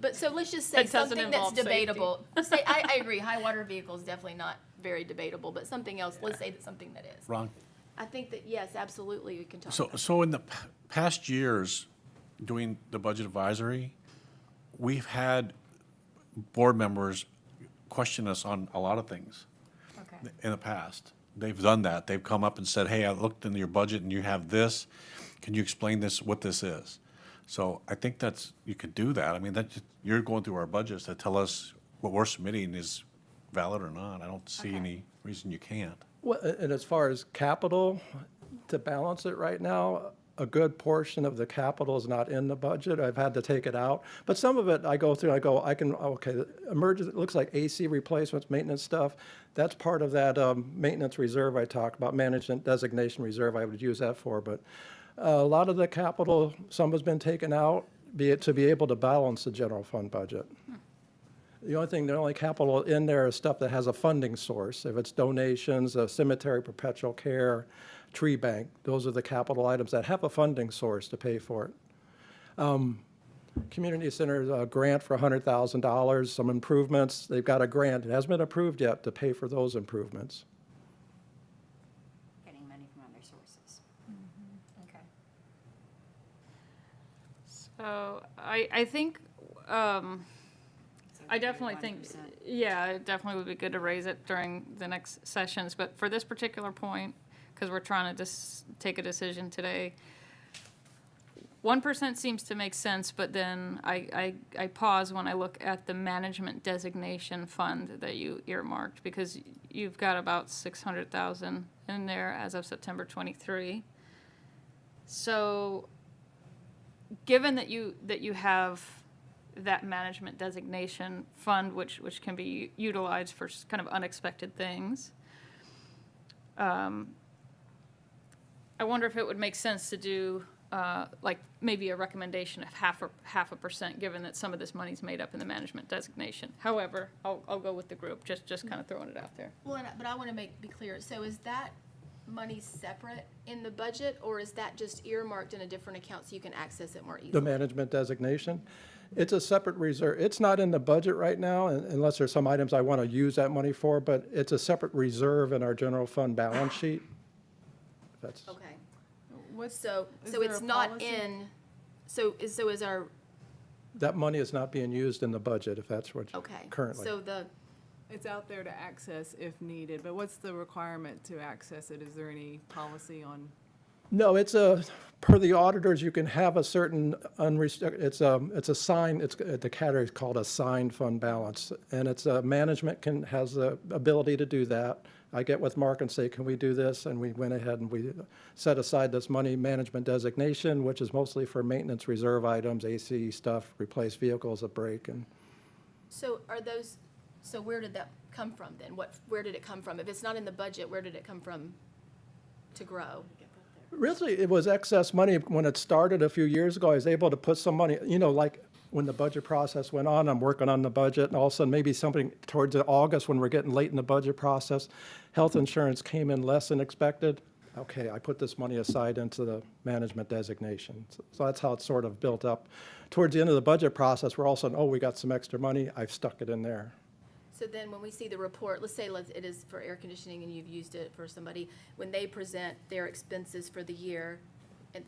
But so let's just say
That doesn't
something that's
involve safety.
debatable. Say, I agree, high water vehicle is definitely not very debatable, but something else, let's say that something that is.
Ron?
I think that, yes, absolutely, we can talk
So,
about.
so in the past years, doing the budget advisory, we've had board members question us on a lot of things
Okay.
in the past. They've done that. They've come up and said, hey, I looked into your budget and you have this. Can you explain this, what this is? So I think that's, you could do that. I mean, you're going through our budgets to tell us what we're submitting is valid or not. I don't see
Okay.
any reason you can't.
Well, and as far as capital, to balance it right now, a good portion of the capital is not in the budget. I've had to take it out. But some of it, I go through, okay, the emergency, it looks like AC replacements, maintenance stuff. That's part of that maintenance reserve I talked about, management designation reserve I would use that for. But a lot of the capital, some has been taken out, to be able to balance the general fund budget. The only capital in there is stuff that has a funding source. If it's donations, a cemetery perpetual care, tree bank, those are the capital items that have a funding source to pay for it. Community center, a grant for $100,000, some improvements. They've got a grant. It hasn't been approved yet to pay for those improvements.
Getting money from other sources. Okay.
So I think, I definitely think,
1%.
yeah, it definitely would be good to raise it during the next sessions, but for this particular point, because we're trying to just take a decision today, 1% seems to make sense, but then I pause when I look at the management designation fund that you earmarked, because you've got about 600,000 in there as of September 23. So, given that you have that management designation fund, which can be utilized for kind of unexpected things, I wonder if it would make sense to do like maybe a recommendation of half a percent, given that some of this money's made up in the management designation. However, I'll go with the group, just kind of throwing it out there.
Well, but I want to be clear. So is that money separate in the budget, or is that just earmarked in a different account so you can access it more
The
easily?
management designation, it's a separate reserve. It's not in the budget right now, unless there's some items I want to use that money for, but it's a separate reserve in our general fund balance sheet. That's,
Okay.
What's,
So
Is
so
there
it's
a
not
policy?
in. So is our
that money is not being used in the budget, if that's what,
okay.
currently.
So the
it's out there to access if needed, but what's the requirement to access it? Is there any policy on?
No, per the auditors, you can have a certain unrestricted, it's a sign, the category is called a signed fund balance. And management has the ability to do that. I get with Mark and say, can we do this? And we went ahead and we set aside this money management designation, which is mostly for maintenance reserve items, AC stuff, replace vehicles that break. And
so are those. So where did that come from then? Where did it come from? If it's not in the budget, where did it come from to grow?
really, it was excess money when it started a few years ago. I was able to put some money, like when the budget process went on, I'm working on the budget, and all of a sudden, maybe something towards August when we're getting late in the budget process, health insurance came in less than expected. Okay, I put this money aside into the management designation. So that's how it sort of built up. Towards the end of the budget process, we're all of a sudden, oh, we got some extra money, I've stuck it in there.
So then when we see the report, let's say it is for air conditioning and you've used it for somebody, when they present their expenses for the year and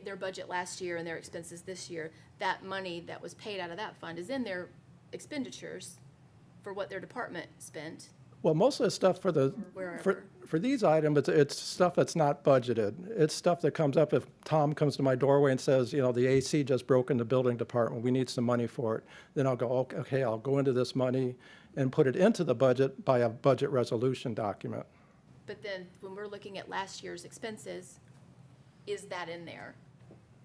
their budget last year and their expenses this year, that money that was paid out of that fund is in their expenditures for what their department spent.
Well, most of the stuff
Wherever.
for these items, it's stuff that's not budgeted. It's stuff that comes up if Tom comes to my doorway and says, the AC just broke in the building department, we need some money for it. Then I'll go, okay, I'll go into this money and put it into the budget by a budget resolution document.
But then when we're looking at last year's expenses, is that in there?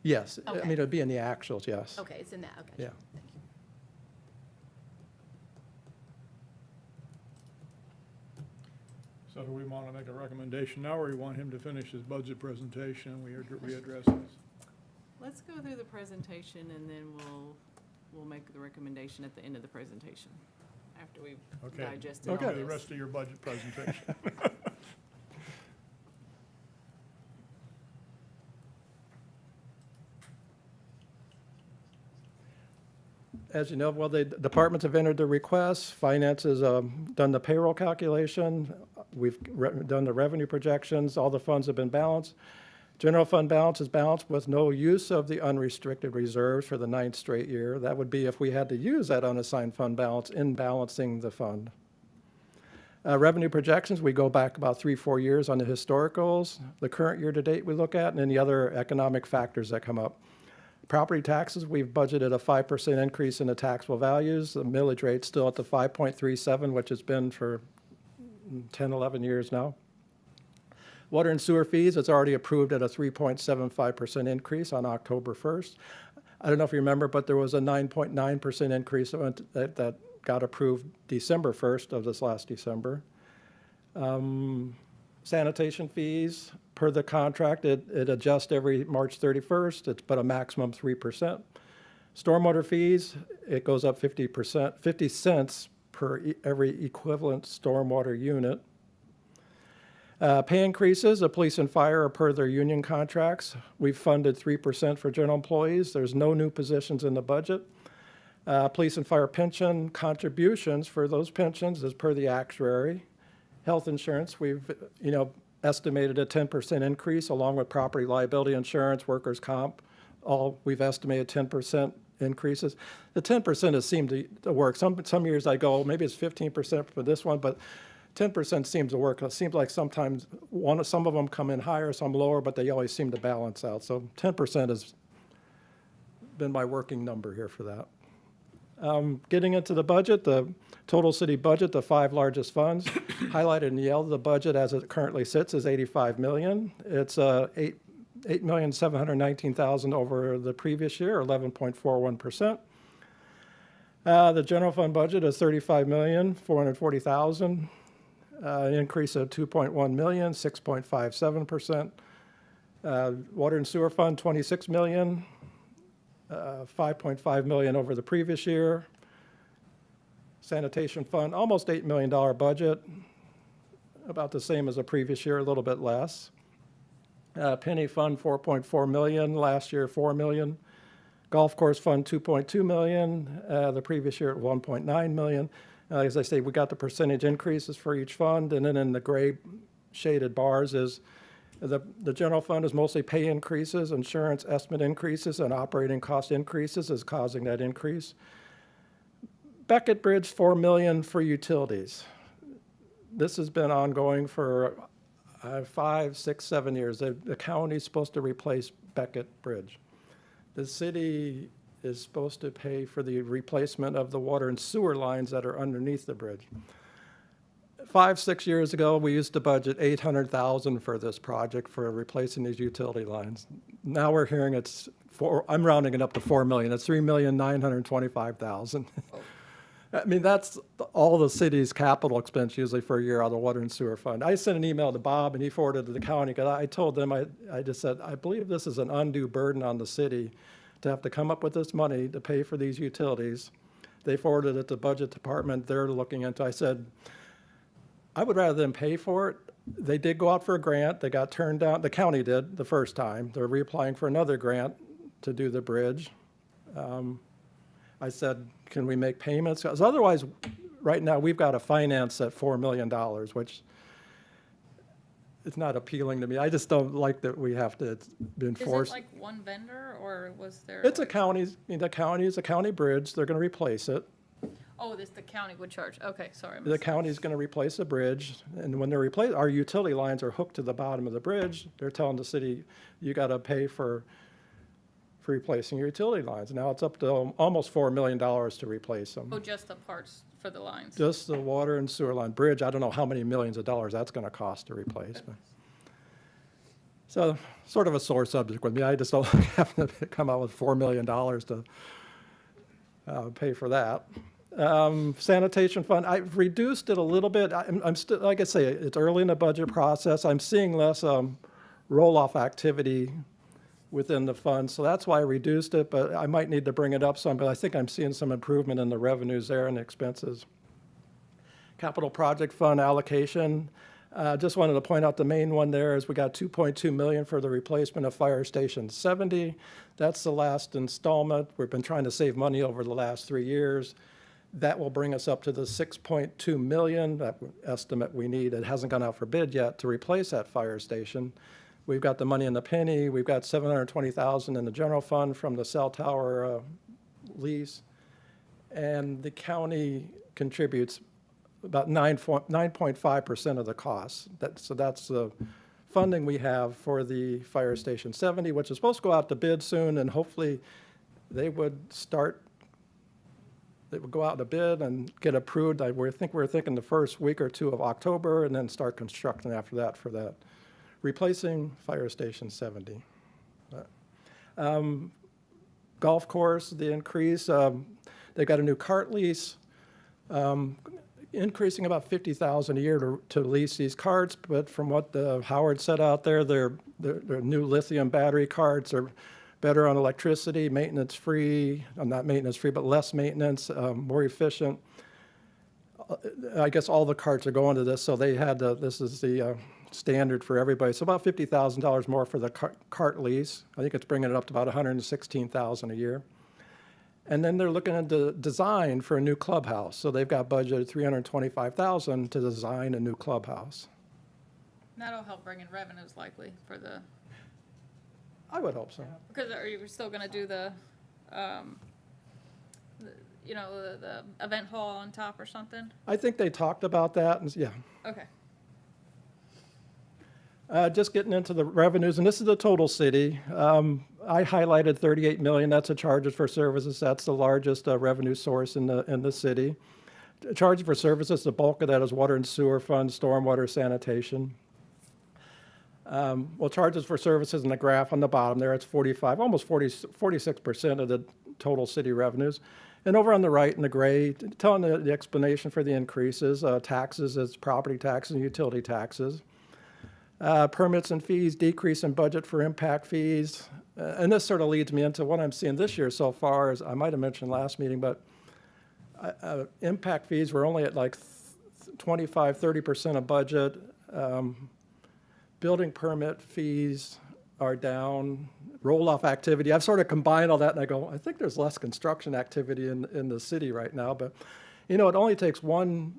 Yes, I
Okay.
mean, it'd be in the actuals, yes.
Okay, it's in that, okay.
Yeah.
Thank you.
So do we want to make a recommendation now, or you want him to finish his budget presentation and we readdress this?
Let's go through the presentation and then we'll make the recommendation at the end of the presentation. after we've
Okay.
digested all
Okay, the
this.
rest of your budget presentation.
As you know, well, the departments have entered the requests, finance has done the payroll calculation, we've done the revenue projections, all the funds have been balanced. General fund balance is balanced with no use of the unrestricted reserves for the 9th straight year. That would be if we had to use that unassigned fund balance in balancing the fund. Revenue projections, we go back about 3-4 years on the historicals, the current year to date we look at, and any other economic factors that come up. Property taxes, we've budgeted a 5% increase in the taxable values. The millage rate's still at the 5.37, which has been for 10, 11 years now. Water and sewer fees, it's already approved at a 3.75% increase on October 1st. I don't know if you remember, but there was a 9.9% increase that got approved December 1st of this last December. Sanitation fees, per the contract, it adjusts every March 31st. It's but a maximum 3%. Stormwater fees, it goes up 50%, 50 cents per every equivalent stormwater unit. Pay increases, the police and fire are per their union contracts. We've funded 3% for general employees. There's no new positions in the budget. Police and fire pension contributions for those pensions is per the actuary. Health insurance, we've, estimated a 10% increase along with property liability insurance, workers' comp. We've estimated 10% increases. The 10% has seemed to work. Some years I go, maybe it's 15% for this one, but 10% seems to work. It seems like sometimes some of them come in higher, some lower, but they always seem to balance out. So 10% has been my working number here for that. Getting into the budget, the total city budget, the 5 largest funds, highlighted in yellow, the budget as it currently sits is $85 million. It's $8,719,000 over the previous year, 11.41%. The general fund budget is $35,440,000, an increase of $2.1 million, 6.57%. Water and sewer fund, $26 million. 5.5 million over the previous year. Sanitation fund, almost $8 million budget, about the same as the previous year, a little bit less. Penny fund, 4.4 million, last year, 4 million. Golf course fund, 2.2 million, the previous year at 1.9 million. As I say, we got the percentage increases for each fund, and then in the gray shaded bars is the general fund is mostly pay increases, insurance estimate increases, and operating cost increases is causing that increase. Beckett Bridge, 4 million for utilities. This has been ongoing for 5, 6, 7 years. The county's supposed to replace Beckett Bridge. The city is supposed to pay for the replacement of the water and sewer lines that are underneath the bridge. 5, 6 years ago, we used to budget $800,000 for this project for replacing these utility lines. Now we're hearing I'm rounding it up to 4 million. It's $3,925,000. I mean, that's all the city's capital expense usually for a year out of the water and sewer fund. I sent an email to Bob and he forwarded it to the county because I told them, I just said, I believe this is an undue burden on the city to have to come up with this money to pay for these utilities. They forwarded it to the budget department. They're looking into, I said, I would rather them pay for it. They did go out for a grant. They got turned down. The county did the first time. They're reapplying for another grant to do the bridge. I said, can we make payments? Because otherwise, right now, we've got to finance at $4 million, which it's not appealing to me. I just don't like that we have to be
Is it
enforced.
like one vendor, or was there?
It's the county is a county bridge. They're going to replace it.
Oh, the county would charge, okay, sorry. I
The
missed that.
county's going to replace the bridge, and when they're replaced, our utility lines are hooked to the bottom of the bridge. They're telling the city, you got to pay for replacing your utility lines. Now it's up to almost $4 million to replace them.
Oh, just the parts for the lines?
Just the water and sewer line bridge, I don't know how many millions of dollars that's going to cost to replace. But. So sort of a sore subject with me. I just don't have to come out with $4 million to pay for that. Sanitation fund, I've reduced it a little bit. I'm still, like I say, it's early in the budget process. I'm seeing less roll-off activity within the fund, so that's why I reduced it, but I might need to bring it up some, but I think I'm seeing some improvement in the revenues there and the expenses. Capital Project Fund allocation. Just wanted to point out the main one there is we got 2.2 million for the replacement of Fire Station 70. That's the last installment. We've been trying to save money over the last 3 years. That will bring us up to the 6.2 million that estimate we need. It hasn't gone out for bid yet to replace that fire station. We've got the money in the penny. We've got 720,000 in the general fund from the cell tower lease. And the county contributes about 9.5% of the cost. So that's the funding we have for the Fire Station 70, which is supposed to go out to bid soon, and hopefully they would go out to bid and get approved. We're thinking the first week or two of October, and then start construction after that for that, replacing Fire Station 70. Golf course, the increase, they got a new cart lease, increasing about 50,000 a year to lease these carts, but from what Howard said out there, their new lithium battery carts are better on electricity, maintenance-free, not maintenance-free, but less maintenance, more efficient. I guess all the carts are going to this, so they had this is the standard for everybody. So about $50,000 more for the cart lease. I think it's bringing it up to about $116,000 a year. And then they're looking at the design for a new clubhouse. So they've got budgeted $325,000 to design a new clubhouse.
That'll help bring in revenues likely for the,
I would hope so.
because are you still gonna do the event hall on top or something?
I think they talked about that, and yeah.
Okay.
Just getting into the revenues, and this is the total city. I highlighted 38 million. That's the charges for services. That's the largest revenue source in the city. Charges for services, the bulk of that is water and sewer fund, stormwater, sanitation. Well, charges for services in the graph on the bottom there, it's 45, almost 46% of the total city revenues. And over on the right in the gray, telling the explanation for the increases, taxes, it's property taxes and utility taxes. Permits and fees, decrease in budget for impact fees. And this sort of leads me into what I'm seeing this year so far, as I might have mentioned last meeting, but impact fees were only at like 25, 30% of budget. Building permit fees are down. Roll-off activity, I've sort of combined all that and I go, I think there's less construction activity in the city right now, but it only takes one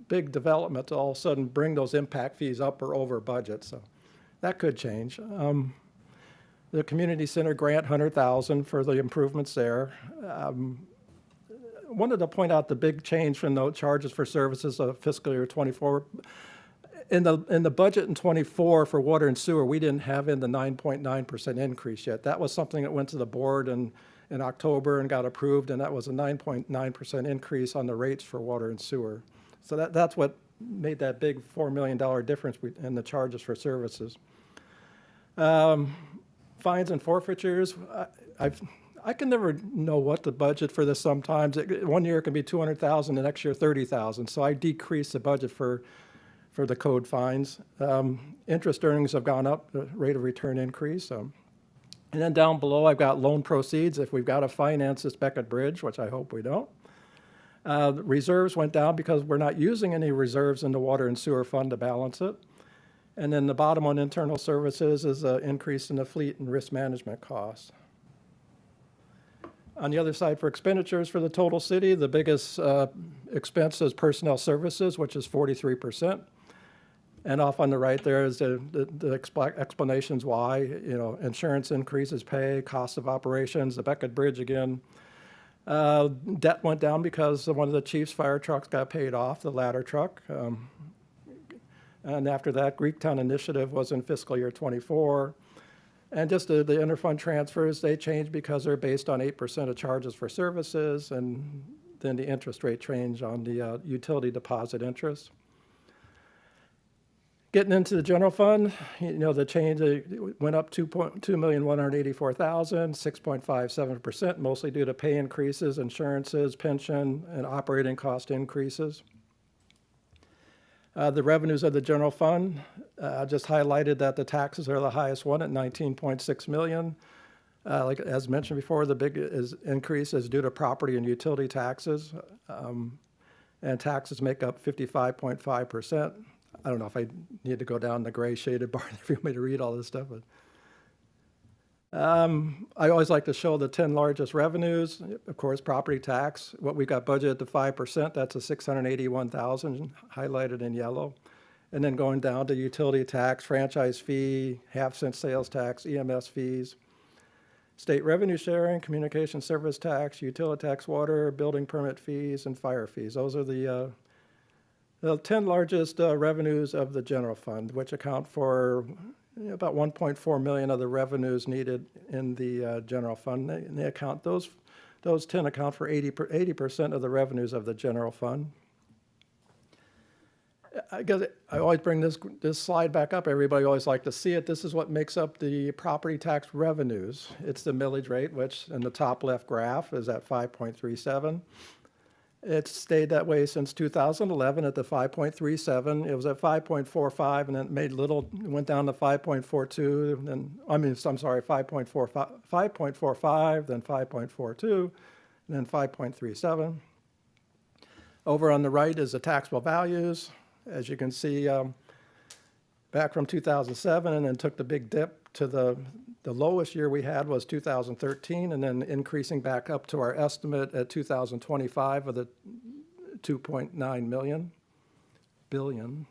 big development to all of a sudden bring those impact fees up or over budget, so that could change. The community center grant, 100,000 for the improvements there. Wanted to point out the big change from the charges for services of fiscal year 24. In the budget in 24 for water and sewer, we didn't have in the 9.9% increase yet. That was something that went to the board in October and got approved, and that was a 9.9% increase on the rates for water and sewer. So that's what made that big $4 million difference in the charges for services. Fines and forfeitures, I can never know what the budget for this sometimes. One year it can be 200,000, the next year 30,000. So I decreased the budget for the code fines. Interest earnings have gone up, the rate of return increase. And then down below I've got loan proceeds. If we've got to finance this Beckett Bridge, which I hope we don't. The reserves went down because we're not using any reserves in the water and sewer fund to balance it. And then the bottom on internal services is an increase in the fleet and risk management costs. On the other side, for expenditures for the total city, the biggest expense is personnel services, which is 43%. And off on the right there is the explanations why, insurance increases pay, cost of operations, the Beckett Bridge again. Debt went down because one of the chief's fire trucks got paid off, the ladder truck. And after that, Greektown Initiative was in fiscal year 24. And just the interfund transfers, they changed because they're based on 8% of charges for services, and then the interest rate change on the utility deposit interest. Getting into the general fund, the change went up $2,184,000, 6.57%, mostly due to pay increases, insurances, pension, and operating cost increases. The revenues of the general fund, just highlighted that the taxes are the highest one at 19.6 million. Like as mentioned before, the big increase is due to property and utility taxes. And and taxes make up 55.5%. I don't know if I need to go down the gray shaded bar if you want me to read all this stuff, but I always like to show the 10 largest revenues. Of course, property tax, what we got budgeted to 5%, that's a 681,000 highlighted in yellow. And then going down to utility tax, franchise fee, half-cent sales tax, EMS fees, state revenue sharing, communication service tax, utility tax, water, building permit fees, and fire fees. Those are the 10 largest revenues of the general fund, which account for about 1.4 million of the revenues needed in the general fund. And they account, those 10 account for 80% of the revenues of the general fund. I guess I always bring this slide back up. Everybody always like to see it. This is what makes up the property tax revenues. It's the millage rate, which in the top left graph is at 5.37. It's stayed that way since 2011 at the 5.37. It was at 5.45, and then it made went down to 5.42. Then 5.45, then 5.42, and then 5.37. Over on the right is the taxable values. As you can see, back from 2007, and then took the big dip to the lowest year we had was 2013, and then increasing back up to our estimate at 2025 of the 2.9 billion.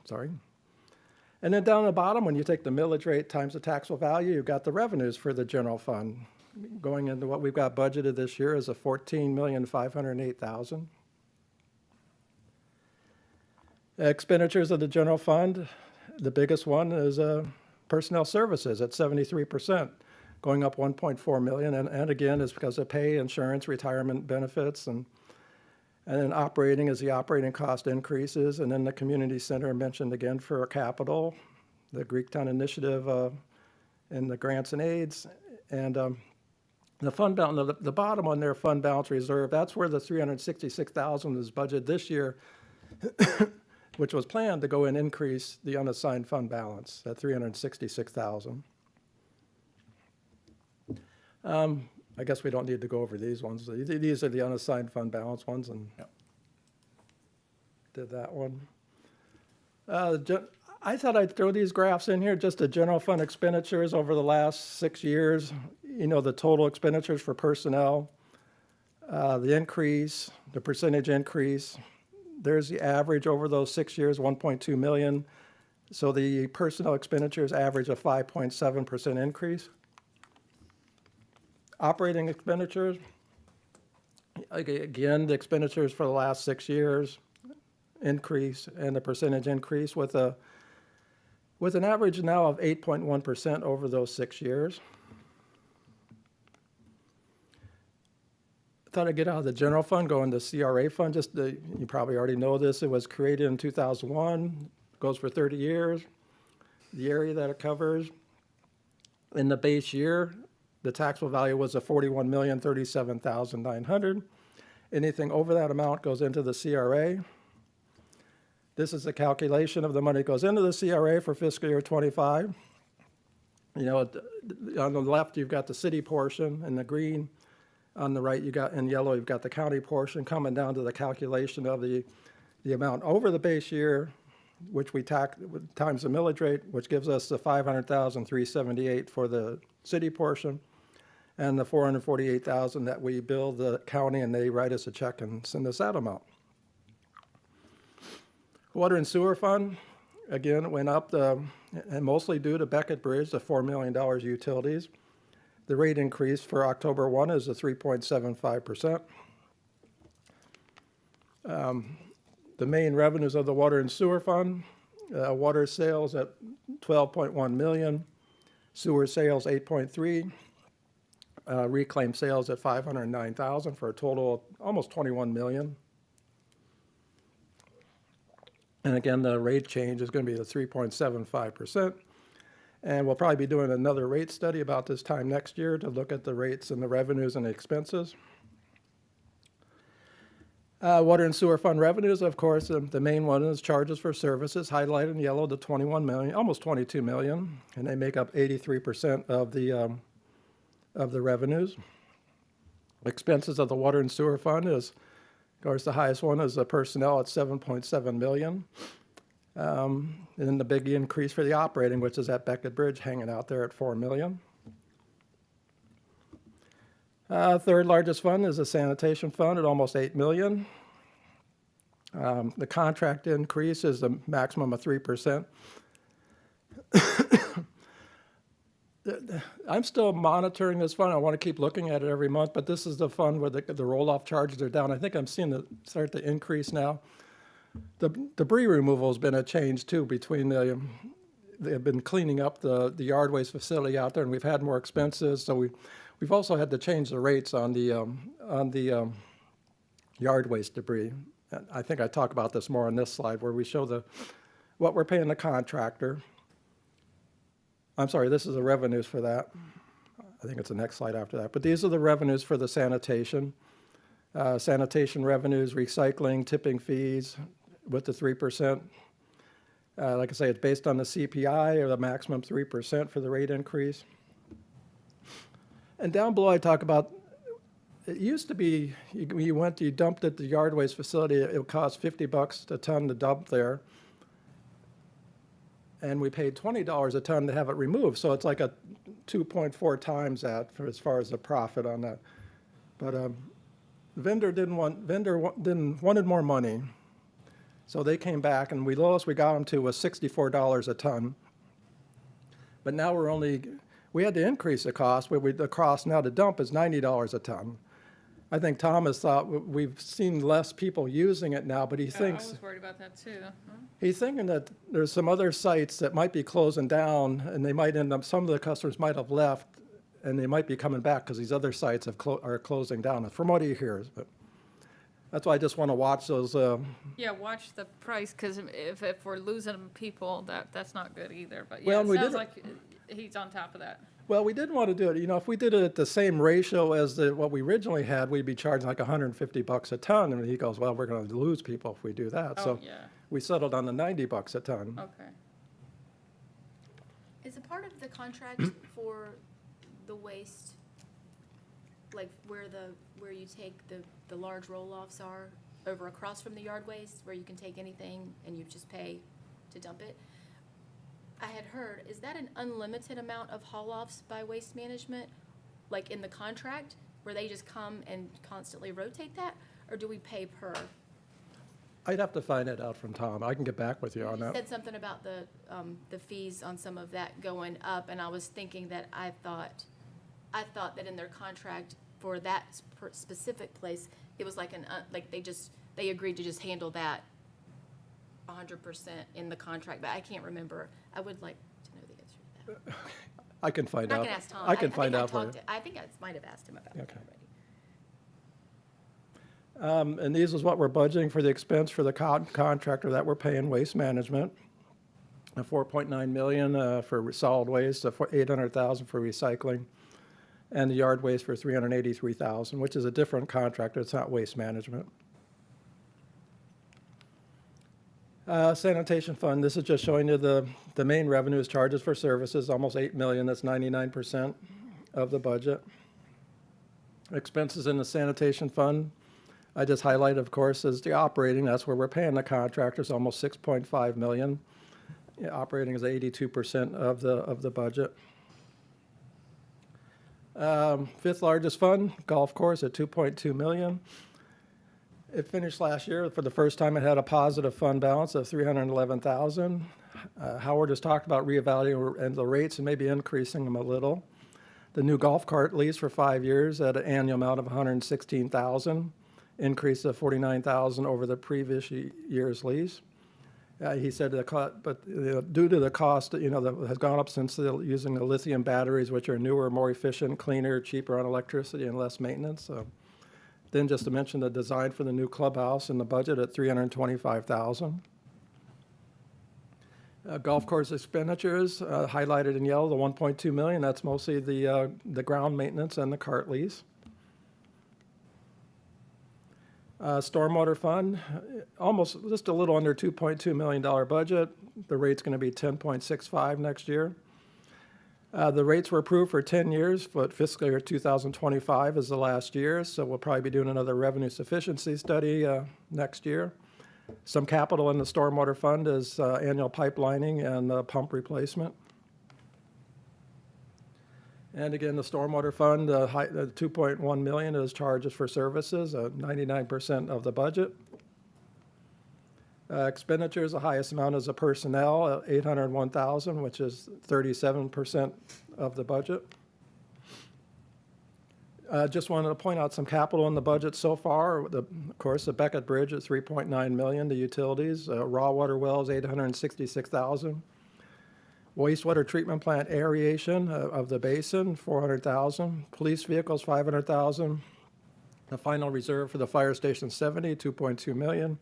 And then down at the bottom, when you take the millage rate times the taxable value, you've got the revenues for the general fund. Going into what we've got budgeted this year is a 14,508,000. Expenditures of the general fund, the biggest one is personnel services at 73%, going up 1.4 million. And again, it's because of pay, insurance, retirement benefits, and then operating as the operating cost increases. And then the community center mentioned again for capital, the Greektown initiative and the grants and aids. And the fund balance, the bottom on their fund balance reserve, that's where the 366,000 is budgeted this year, which was planned to go and increase the unassigned fund balance at 366,000. I guess we don't need to go over these ones. These are the unassigned fund balance ones, and did that one. I thought I'd throw these graphs in here, just the general fund expenditures over the last 6 years. You know, the total expenditures for personnel, the increase, the percentage increase. There's the average over those 6 years, 1.2 million. So the personnel expenditures average a 5.7% increase. Operating expenditures, again, the expenditures for the last 6 years increase, and the percentage increase with an average now of 8.1% over those 6 years. Thought I'd get out of the general fund, go into CRA fund. You probably already know this. It was created in 2001, goes for 30 years. The area that it covers in the base year, the taxable value was a 41,037,900. Anything over that amount goes into the CRA. This is a calculation of the money that goes into the CRA for fiscal year 25. You know, on the left, you've got the city portion in the green. On the right, you got in yellow, you've got the county portion coming down to the calculation of the amount over the base year, which we times the millage rate, which gives us the 500,378 for the city portion, and the 448,000 that we bill the county, and they write us a check and send us that amount. Water and sewer fund, again, it went up, and mostly due to Beckett Bridge, the $4 million utilities. The rate increase for October 1 is a 3.75%. The main revenues of the water and sewer fund, water sales at 12.1 million, sewer sales 8.3, reclaim sales at 509,000 for a total of almost 21 million. And again, the rate change is going to be the 3.75%. And we'll probably be doing another rate study about this time next year to look at the rates and the revenues and the expenses. Water and sewer fund revenues, of course, the main one is charges for services, highlighted in yellow, to 21 million, almost 22 million, and they make up 83% of the revenues. Expenses of the water and sewer fund is course, the highest one is the personnel at 7.7 million. And then the big increase for the operating, which is at Beckett Bridge, hanging out there at 4 million. Third largest fund is the sanitation fund at almost 8 million. The contract increase is a maximum of 3%. I'm still monitoring this fund. I want to keep looking at it every month, but this is the fund where the roll-off charges are down. I think I'm seeing it start to increase now. The debris removal has been a change too between they've been cleaning up the yard waste facility out there, and we've had more expenses. So we've also had to change the rates on the yard waste debris. And I think I talk about this more on this slide where we show what we're paying the contractor. I'm sorry, this is the revenues for that. I think it's the next slide after that. But these are the revenues for the sanitation. Sanitation revenues, recycling, tipping fees with the 3%. Like I say, it's based on the CPI or the maximum 3% for the rate increase. And down below I talk about, it used to be, you dumped at the yard waste facility, it would cost $50 a ton to dump there. And we paid $20 a ton to have it removed. So it's like a 2.4 times that as far as the profit on that. But vendor wanted more money. So they came back, and lowest we got them to was $64 a ton. But now we had to increase the cost, but the cost now to dump is $90 a ton. I think Tom has thought, we've seen less people using it now, but he
I
thinks,
was worried about that too.
he's thinking that there's some other sites that might be closing down, and they might end up, some of the customers might have left, and they might be coming back because these other sites are closing down, from what he hears. But that's why I just want to watch those.
Yeah, watch the price, because if we're losing people, that's not good either. But
Well,
yeah,
we
it sounds
did-
like he's on top of that.
Well, we didn't want to do it. If we did it at the same ratio as what we originally had, we'd be charging like $150 a ton. And he goes, well, we're going to lose people if we do that.
Oh,
So
yeah,
we settled on the $90 a ton.
okay.
Is a part of the contract for the waste, like where you take the large roll-offs are, over across from the yard waste, where you can take anything and you just pay to dump it? I had heard, is that an unlimited amount of haul-offs by Waste Management, like in the contract, where they just come and constantly rotate that? Or do we pay per?
I'd have to find it out from Tom. I can get back with you on
You
that.
said something about the fees on some of that going up, and I was thinking that I thought that in their contract for that specific place, it was like they agreed to just handle that 100% in the contract, but I can't remember. I would like to know the answer to that.
I can find
I
out.
can ask Tom.
I can find out for you.
I think I might have asked him about that
Okay.
already.
And these is what we're budgeting for the expense for the contractor that we're paying Waste Management. $4.9 million for solid waste, $800,000 for recycling, and the yard waste for $383,000, which is a different contractor. It's not Waste Management. Sanitation fund, this is just showing you the main revenues, charges for services, almost $8 million. That's 99% of the budget. Expenses in the sanitation fund, I just highlighted, of course, is the operating. That's where we're paying the contractors, almost $6.5 million. Yeah, operating is 82% of the budget. Fifth largest fund, golf course at $2.2 million. It finished last year. For the first time, it had a positive fund balance of $311,000. Howard has talked about reevaluating the rates and maybe increasing them a little. The new golf cart lease for 5 years at an annual amount of $116,000, increase of $49,000 over the previous year's lease. He said, due to the cost, that has gone up since using the lithium batteries, which are newer, more efficient, cleaner, cheaper on electricity, and less maintenance. Then just to mention the design for the new clubhouse and the budget at $325,000. Golf course expenditures highlighted in yellow, the $1.2 million. That's mostly the ground maintenance and the cart lease. Stormwater fund, almost just a little under $2.2 million budget. The rate's going to be 10.65 next year. The rates were approved for 10 years, but fiscal year 2025 is the last year, so we'll probably be doing another revenue sufficiency study next year. Some capital in the stormwater fund is annual pipelining and pump replacement. And again, the stormwater fund, the 2.1 million is charges for services, 99% of the budget. Expenditures, the highest amount is the personnel, 801,000, which is 37% of the budget. Just wanted to point out some capital in the budget so far. Of course, the Beckett Bridge is 3.9 million, the utilities, raw water wells, 866,000. Wastewater treatment plant aeration of the basin, 400,000. Police vehicles, 500,000. The final reserve for the fire station 70, 2.2 million.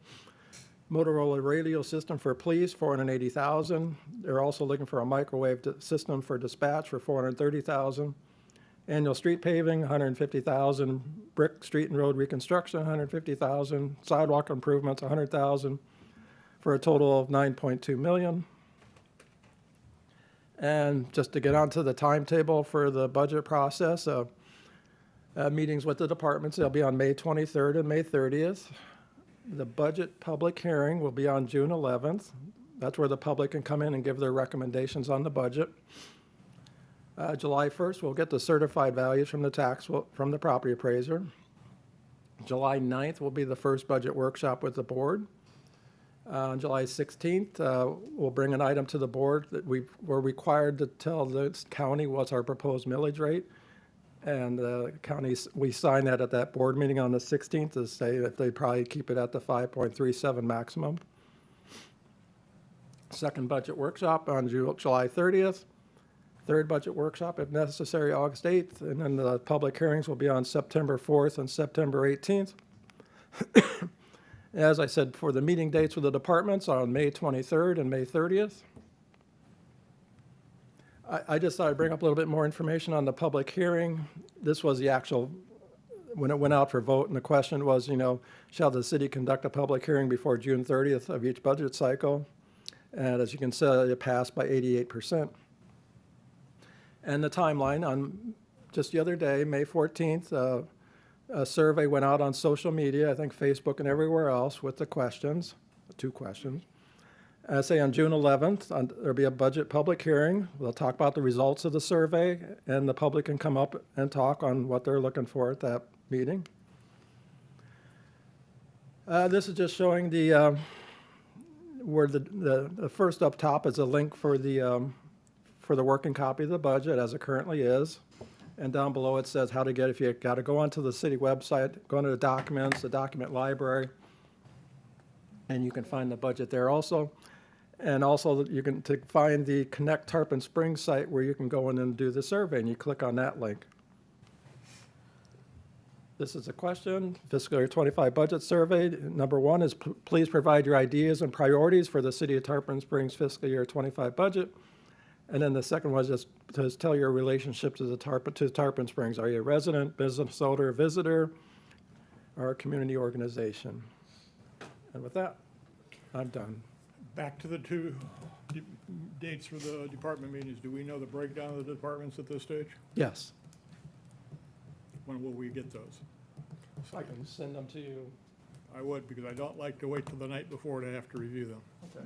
Motorola radio system for police, 480,000. They're also looking for a microwave system for dispatch for 430,000. Annual street paving, 150,000. Brick street and road reconstruction, 150,000. Sidewalk improvements, 100,000, for a total of 9.2 million. And just to get onto the timetable for the budget process, meetings with the departments, they'll be on May 23rd and May 30th. The budget public hearing will be on June 11th. That's where the public can come in and give their recommendations on the budget. July 1st, we'll get the certified values from the property appraiser. July 9th will be the first budget workshop with the board. On July 16th, we'll bring an item to the board that we're required to tell the county what's our proposed millage rate. And the county, we sign that at that board meeting on the 16th to say that they probably keep it at the 5.37 maximum. Second budget workshop on July 30th. Third budget workshop, if necessary, August 8th. And then the public hearings will be on September 4th and September 18th. As I said, for the meeting dates with the departments on May 23rd and May 30th. I just thought I'd bring up a little bit more information on the public hearing. This was the actual, when it went out for vote, and the question was, shall the city conduct a public hearing before June 30th of each budget cycle? And as you can see, it passed by 88%. And the timeline, on just the other day, May 14th, a survey went out on social media, I think Facebook and everywhere else, with the questions, 2 questions. Say on June 11th, there'll be a budget public hearing. We'll talk about the results of the survey, and the public can come up and talk on what they're looking for at that meeting. This is just showing the where the first up top is a link for the working copy of the budget as it currently is. And down below it says how to get, if you got to go onto the city website, go into the documents, the document library, and you can find the budget there also. And also you can find the Connect Tarpon Springs site where you can go in and do the survey, and you click on that link. This is a question, fiscal year 25 budget survey. Number 1 is please provide your ideas and priorities for the city of Tarpon Springs fiscal year 25 budget. And then the second was just to tell your relationship to Tarpon Springs. Are you a resident, business owner, visitor, or a community organization? And with that, I'm done.
Back to the 2 dates for the department meetings. Do we know the breakdown of the departments at this stage?
Yes.
When will we get those?
If I can send them to you.
I would, because I don't like to wait till the night before to have to review them.
Okay.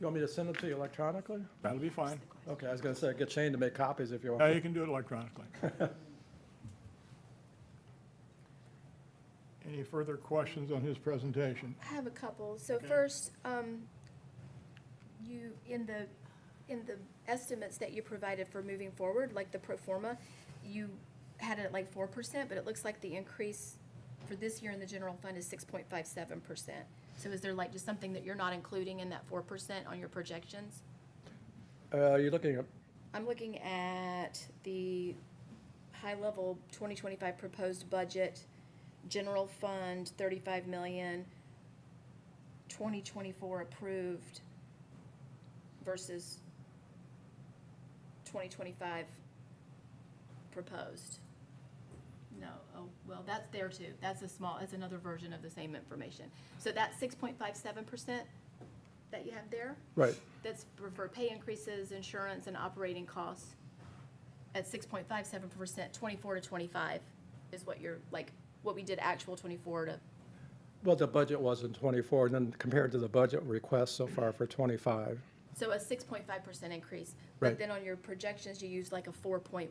You want me to send them to you electronically?
That'll be fine.
Okay, I was going to say, get Shane to make copies if you want.
Yeah, you can do it electronically. Any further questions on his presentation?
I have a couple. So
Okay.
first, you, in the estimates that you provided for moving forward, like the pro forma, you had it at like 4%, but it looks like the increase for this year in the general fund is 6.57%. So is there like just something that you're not including in that 4% on your projections?
You're looking at,
I'm looking at the high-level 2025 proposed budget, general fund, 35 million, 2024 approved versus 2025 proposed. No, oh, well, that's there too. That's another version of the same information. So that's 6.57%? that you have there.
Right.
That's for pay increases, insurance, and operating costs at 6.57%, 24 to 25 is what you're, like, what we did actual 24 to,
Well, the budget was in 24, and then compared to the budget request so far for 25.
so a 6.5% increase.
Right.
But then on your projections, you used like a 4.1.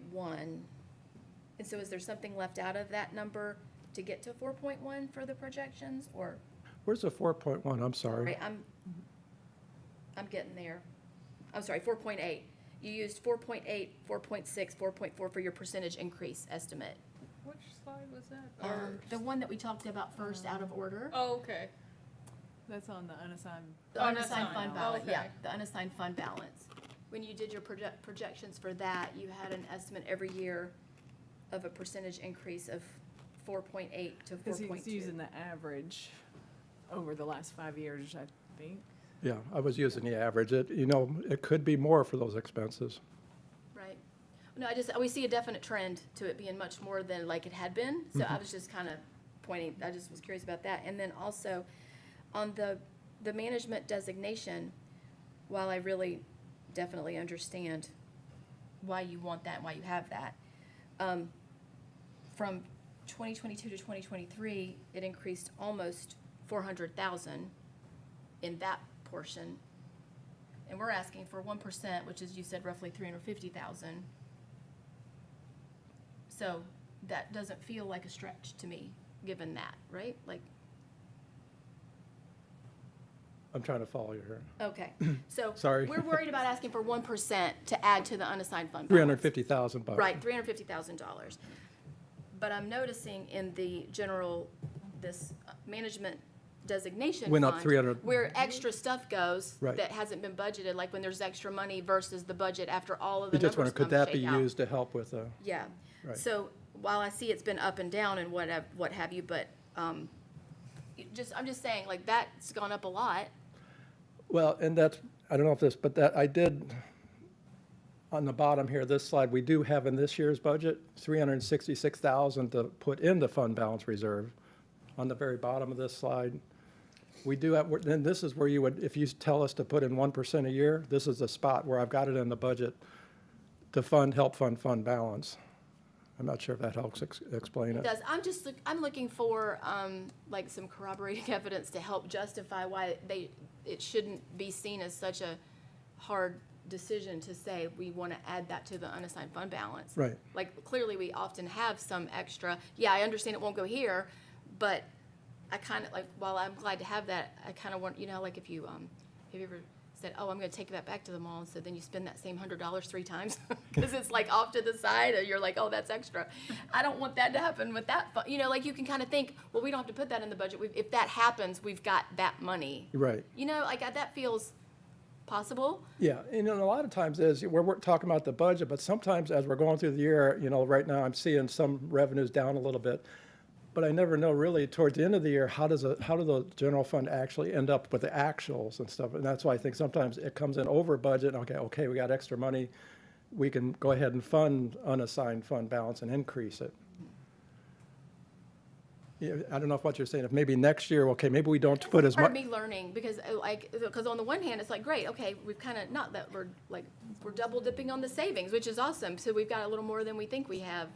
And so is there something left out of that number to get to 4.1 for the projections, or?
Where's the 4.1? I'm sorry.
Right, I'm getting there. I'm sorry, 4.8. You used 4.8, 4.6, 4.4 for your percentage increase estimate.
Which slide was that?
The one that we talked about first, out of order.
Oh, okay.
That's on the unassigned.
The unassigned fund balance, yeah,
okay.
the unassigned fund balance. When you did your projections for that, you had an estimate every year of a percentage increase of 4.8 to
Because he's using
4.2.
the average over the last 5 years, I think.
Yeah, I was using the average. It could be more for those expenses.
Right. No, we see a definite trend to it being much more than like it had been, so I was just kind of pointing, I just was curious about that. And then also, on the management designation, while I really definitely understand why you want that and why you have that, from 2022 to 2023, it increased almost 400,000 in that portion. And we're asking for 1%, which is, you said, roughly 350,000. So that doesn't feel like a stretch to me, given that, right? Like,
I'm trying to follow you here.
okay, so.
Sorry.
We're worried about asking for 1% to add to the unassigned fund balance.
350,000 bucks.
Right, $350,000. But I'm noticing in the general, this management designation
Went up
fund,
300.
where extra stuff goes
Right.
that hasn't been budgeted, like when there's extra money versus the budget after all of the
We just
numbers
wonder, could
come
that be
shake out.
used to help with,
Yeah.
Right.
So while I see it's been up and down and what have you, but I'm just saying, like, that's gone up a lot.
well, and that's, I don't know if this, but that, I did, on the bottom here, this slide, we do have in this year's budget, 366,000 to put in the fund balance reserve. On the very bottom of this slide, we do have, then this is where you would, if you tell us to put in 1% a year, this is the spot where I've got it in the budget to help fund balance. I'm not sure if that helps explain it.
Does, I'm looking for, like, some corroborating evidence to help justify why it shouldn't be seen as such a hard decision to say we want to add that to the unassigned fund balance.
Right.
Like, clearly, we often have some extra, yeah, I understand it won't go here, but I kind of, like, while I'm glad to have that, I kind of want, like, if you, have you ever said, oh, I'm going to take that back to the mall, and so then you spend that same $100 3 times because it's like off to the side, and you're like, oh, that's extra. I don't want that to happen with that fund. Like, you can kind of think, well, we don't have to put that in the budget. If that happens, we've got that money.
Right.
Like, that feels possible.
Yeah, and a lot of times we're talking about the budget, but sometimes as we're going through the year, right now I'm seeing some revenues down a little bit. But I never know really towards the end of the year, how do the general fund actually end up with the actuals and stuff? And that's why I think sometimes it comes in over budget. Okay, we got extra money. We can go ahead and fund unassigned fund balance and increase it. Yeah, I don't know if what you're saying, if maybe next year, okay, maybe we don't put as
Part
much.
of me learning because on the one hand, it's like, great, okay, we've kind of, not that we're double dipping on the savings, which is awesome. So we've got a little more than we think we have,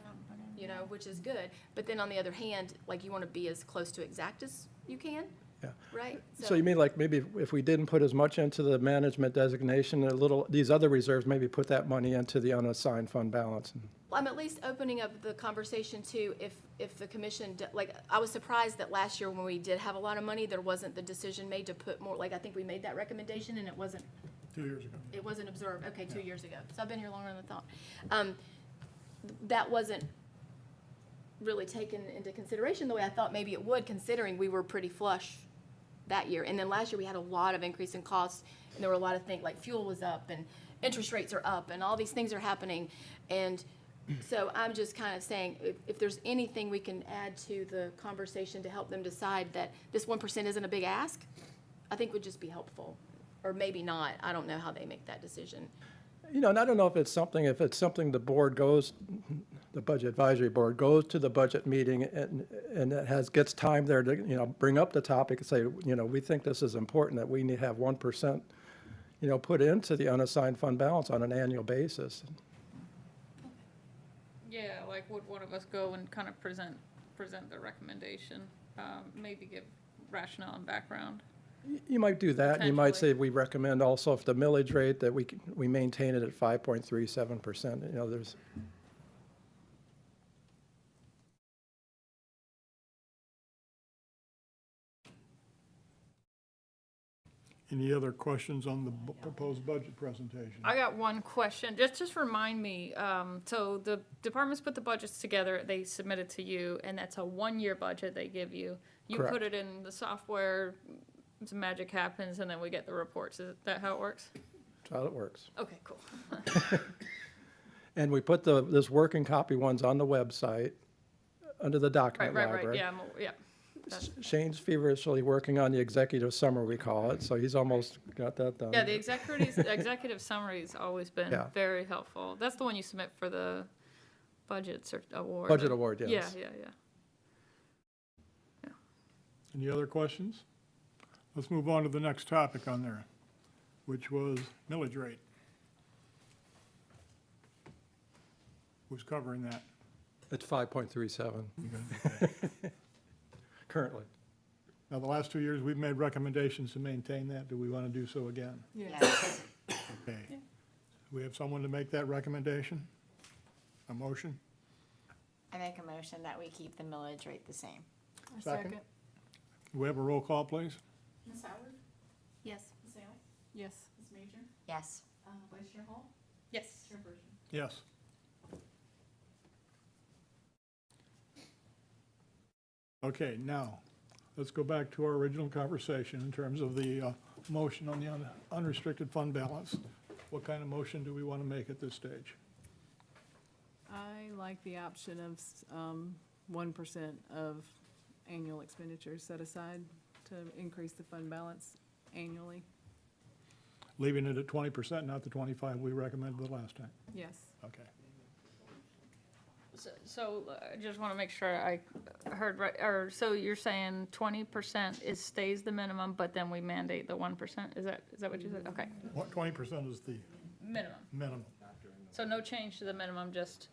which is good. But then on the other hand, like, you want to be as close to exact as you can,
Yeah.
right?
So you mean like maybe if we didn't put as much into the management designation, these other reserves, maybe put that money into the unassigned fund balance?
I'm at least opening up the conversation to if the commission, I was surprised that last year when we did have a lot of money, there wasn't the decision made to put more, like, I think we made that recommendation and it wasn't
2 years ago.
It wasn't observed, okay, 2 years ago. So I've been here longer than I thought. That wasn't really taken into consideration the way I thought maybe it would, considering we were pretty flush that year. And then last year, we had a lot of increase in costs, and there were a lot of things, like fuel was up, and interest rates are up, and all these things are happening. And so I'm just kind of saying, if there's anything we can add to the conversation to help them decide that this 1% isn't a big ask, I think would just be helpful. Or maybe not, I don't know how they make that decision.
And I don't know if it's something the board goes, the Budget Advisory Board goes to the budget meeting and it gets time there to, bring up the topic and say, we think this is important, that we need to have 1%, put into the unassigned fund balance on an annual basis.
Yeah, like would one of us go and kind of present the recommendation, maybe give rationale and background?
You might do that. You might say,
Potentially.
we recommend also if the millage rate that we maintain it at 5.37%, there's.
Any other questions on the proposed budget presentation?
I got one question. Just remind me, so the departments put the budgets together, they submit it to you, and that's a one-year budget they give you. You
Correct.
put it in the software, some magic happens, and then we get the reports. Is that how it works?
That's how it works.
Okay, cool.
And we put this working copy ones on the website under the
Right,
document
right, right,
library.
yeah, yeah. That's-
Shane's feverishly working on the executive summary, we call it, so he's almost got that done.
Yeah, the executive summary's always been
Yeah.
very helpful. That's the one you submit for the budgets or award.
Budget award,
Yeah,
yes.
yeah, yeah.
Any other questions? Let's move on to the next topic on there, which was millage rate. Who's covering that?
It's 5.37 currently.
Now, the last 2 years, we've made recommendations to maintain that. Do we want to do so again?
Yes.
Okay. We have someone to make that recommendation? A motion?
I make a motion that we keep the millage rate the same.
Second? Do we have a roll call, please?
Ms. Howard?
Yes.
Ms. Allen?
Yes.
Ms. Major?
Yes.
Vice Chair Hall?
Yes.
Chairperson?
Yes. Okay, now, let's go back to our original conversation in terms of the motion on the unrestricted fund balance. What kind of motion do we want to make at this stage?
I like the option of 1% of annual expenditures set aside to increase the fund balance annually.
Leaving it at 20%, not the 25 we recommended the last time?
Yes.
Okay.
So I just want to make sure I heard right, or so you're saying 20% stays the minimum, but then we mandate the 1%? Is that what you said? Okay,
What, 20% is the
minimum.
minimum?
So no change to the minimum, just,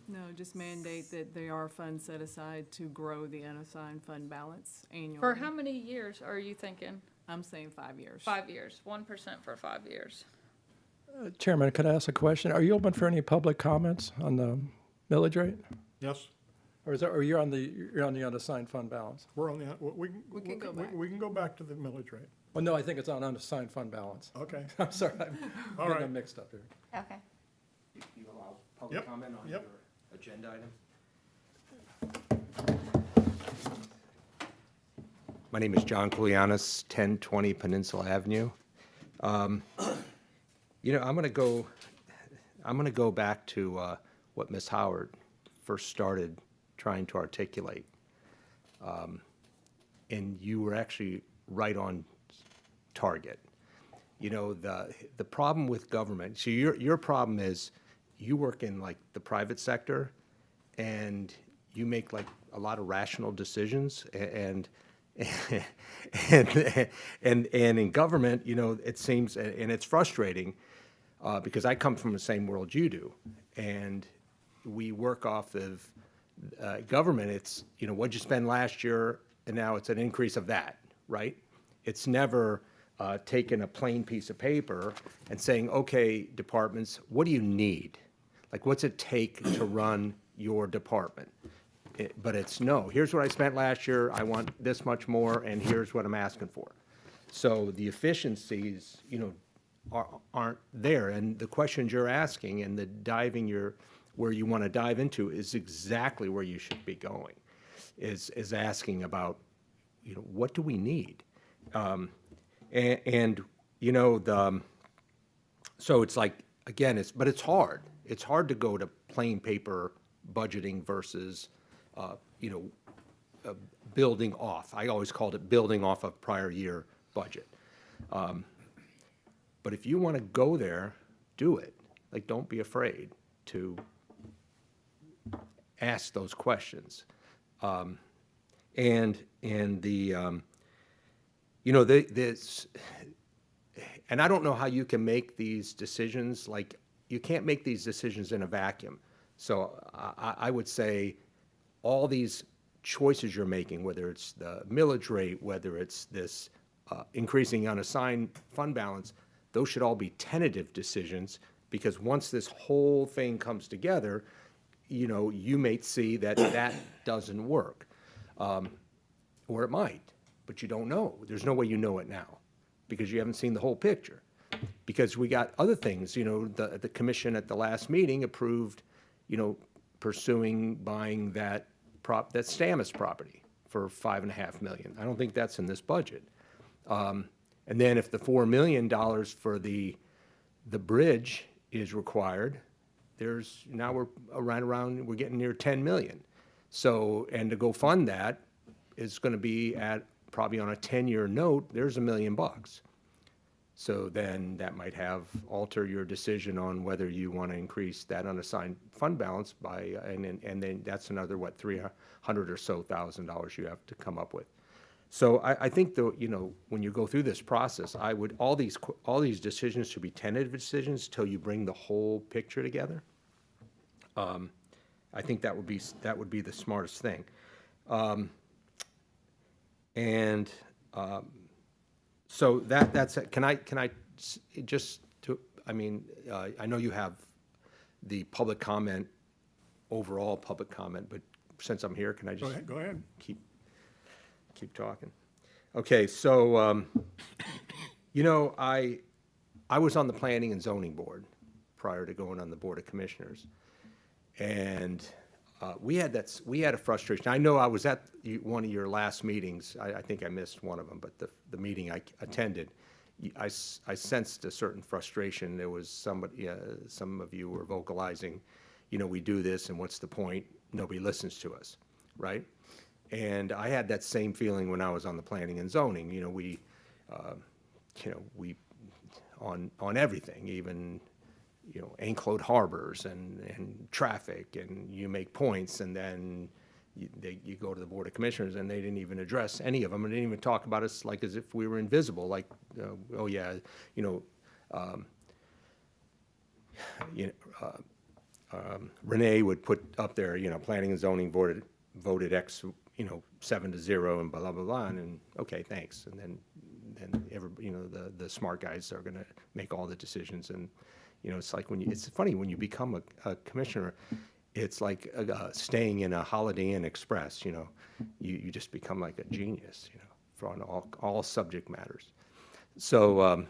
No, just mandate that there are funds set aside to grow the unassigned fund balance annually.
for how many years are you thinking?
I'm saying 5 years.
5 years, 1% for 5 years.
Chairman, could I ask a question? Are you open for any public comments on the millage rate?
Yes?
Or you're on the unassigned fund balance?
We're on the,
We can go back.
we can go back to the millage rate.
Well, no, I think it's on unassigned fund balance.
Okay,
I'm sorry, I'm
all
getting
right.
them mixed up here.
Okay.
You allow
Yep,
public comment on your
yep.
agenda item? My name is John Koulianis, 1020 Peninsula Avenue. I'm going to go back to what Ms. Howard first started trying to articulate. And you were actually right on target. The problem with government, so your problem is you work in like the private sector and you make like a lot of rational decisions and in government, it seems, and it's frustrating because I come from the same world you do. And we work off of government. It's, what'd you spend last year? And now it's an increase of that, right? It's never taking a plain piece of paper and saying, okay, departments, what do you need? Like, what's it take to run your department? But it's, no, here's what I spent last year, I want this much more, and here's what I'm asking for. So the efficiencies, aren't there. And the questions you're asking and the where you want to dive into is exactly where you should be going, is asking about, what do we need? So it's like, again, but it's hard. It's hard to go to plain paper budgeting versus, building off. I always called it building off of prior year budget. But if you want to go there, do it. Like, don't be afraid to ask those questions. And the, you know, this, and I don't know how you can make these decisions, like, you can't make these decisions in a vacuum. So I would say all these choices you're making, whether it's the millage rate, whether it's this increasing unassigned fund balance, those should all be tentative decisions, because once this whole thing comes together, you know, you may see that that doesn't work. Or it might, but you don't know. There's no way you know it now, because you haven't seen the whole picture. Because we got other things, you know, the commission at the last meeting approved, you know, pursuing buying that Stammis property for $5.5 million. I don't think that's in this budget. And then if the $4 million for the bridge is required, now we're we're getting near 10 million. So, and to go fund that is gonna be at, probably on a 10-year note, there's $1 million. So then that might alter your decision on whether you want to increase that unassigned fund balance by, and then that's another, what, $300 or so thousand you have to come up with. So I think though, you know, when you go through this process, all these decisions should be tentative decisions till you bring the whole picture together. I think that would be the smartest thing. So that's it. Can I just to, I mean, I know you have the public comment, overall public comment, but since I'm here, can I just
Go ahead.
keep talking? Okay, so, you know, I was on the Planning and Zoning Board prior to going on the Board of Commissioners. And we had a frustration. I know I was at one of your last meetings. I think I missed one of them, but the meeting I attended, I sensed a certain frustration. There was somebody, some of you were vocalizing, you know, we do this and what's the point? Nobody listens to us, right? And I had that same feeling when I was on the Planning and Zoning. You know, we on everything, even, you know, Anclote harbors and traffic, and you make points, and then you go to the Board of Commissioners, and they didn't even address any of them, and didn't even talk about us like as if we were invisible, like, oh yeah, you know, Renee would put up there, you know, Planning and Zoning Board voted X, you know, 7-0 and blah, blah, blah, and okay, thanks. And then you know, the smart guys are gonna make all the decisions. And, you know, it's like it's funny, when you become a commissioner, it's like staying in a Holiday Inn Express, you know, you just become like a genius, you know, for on all subject matters. So,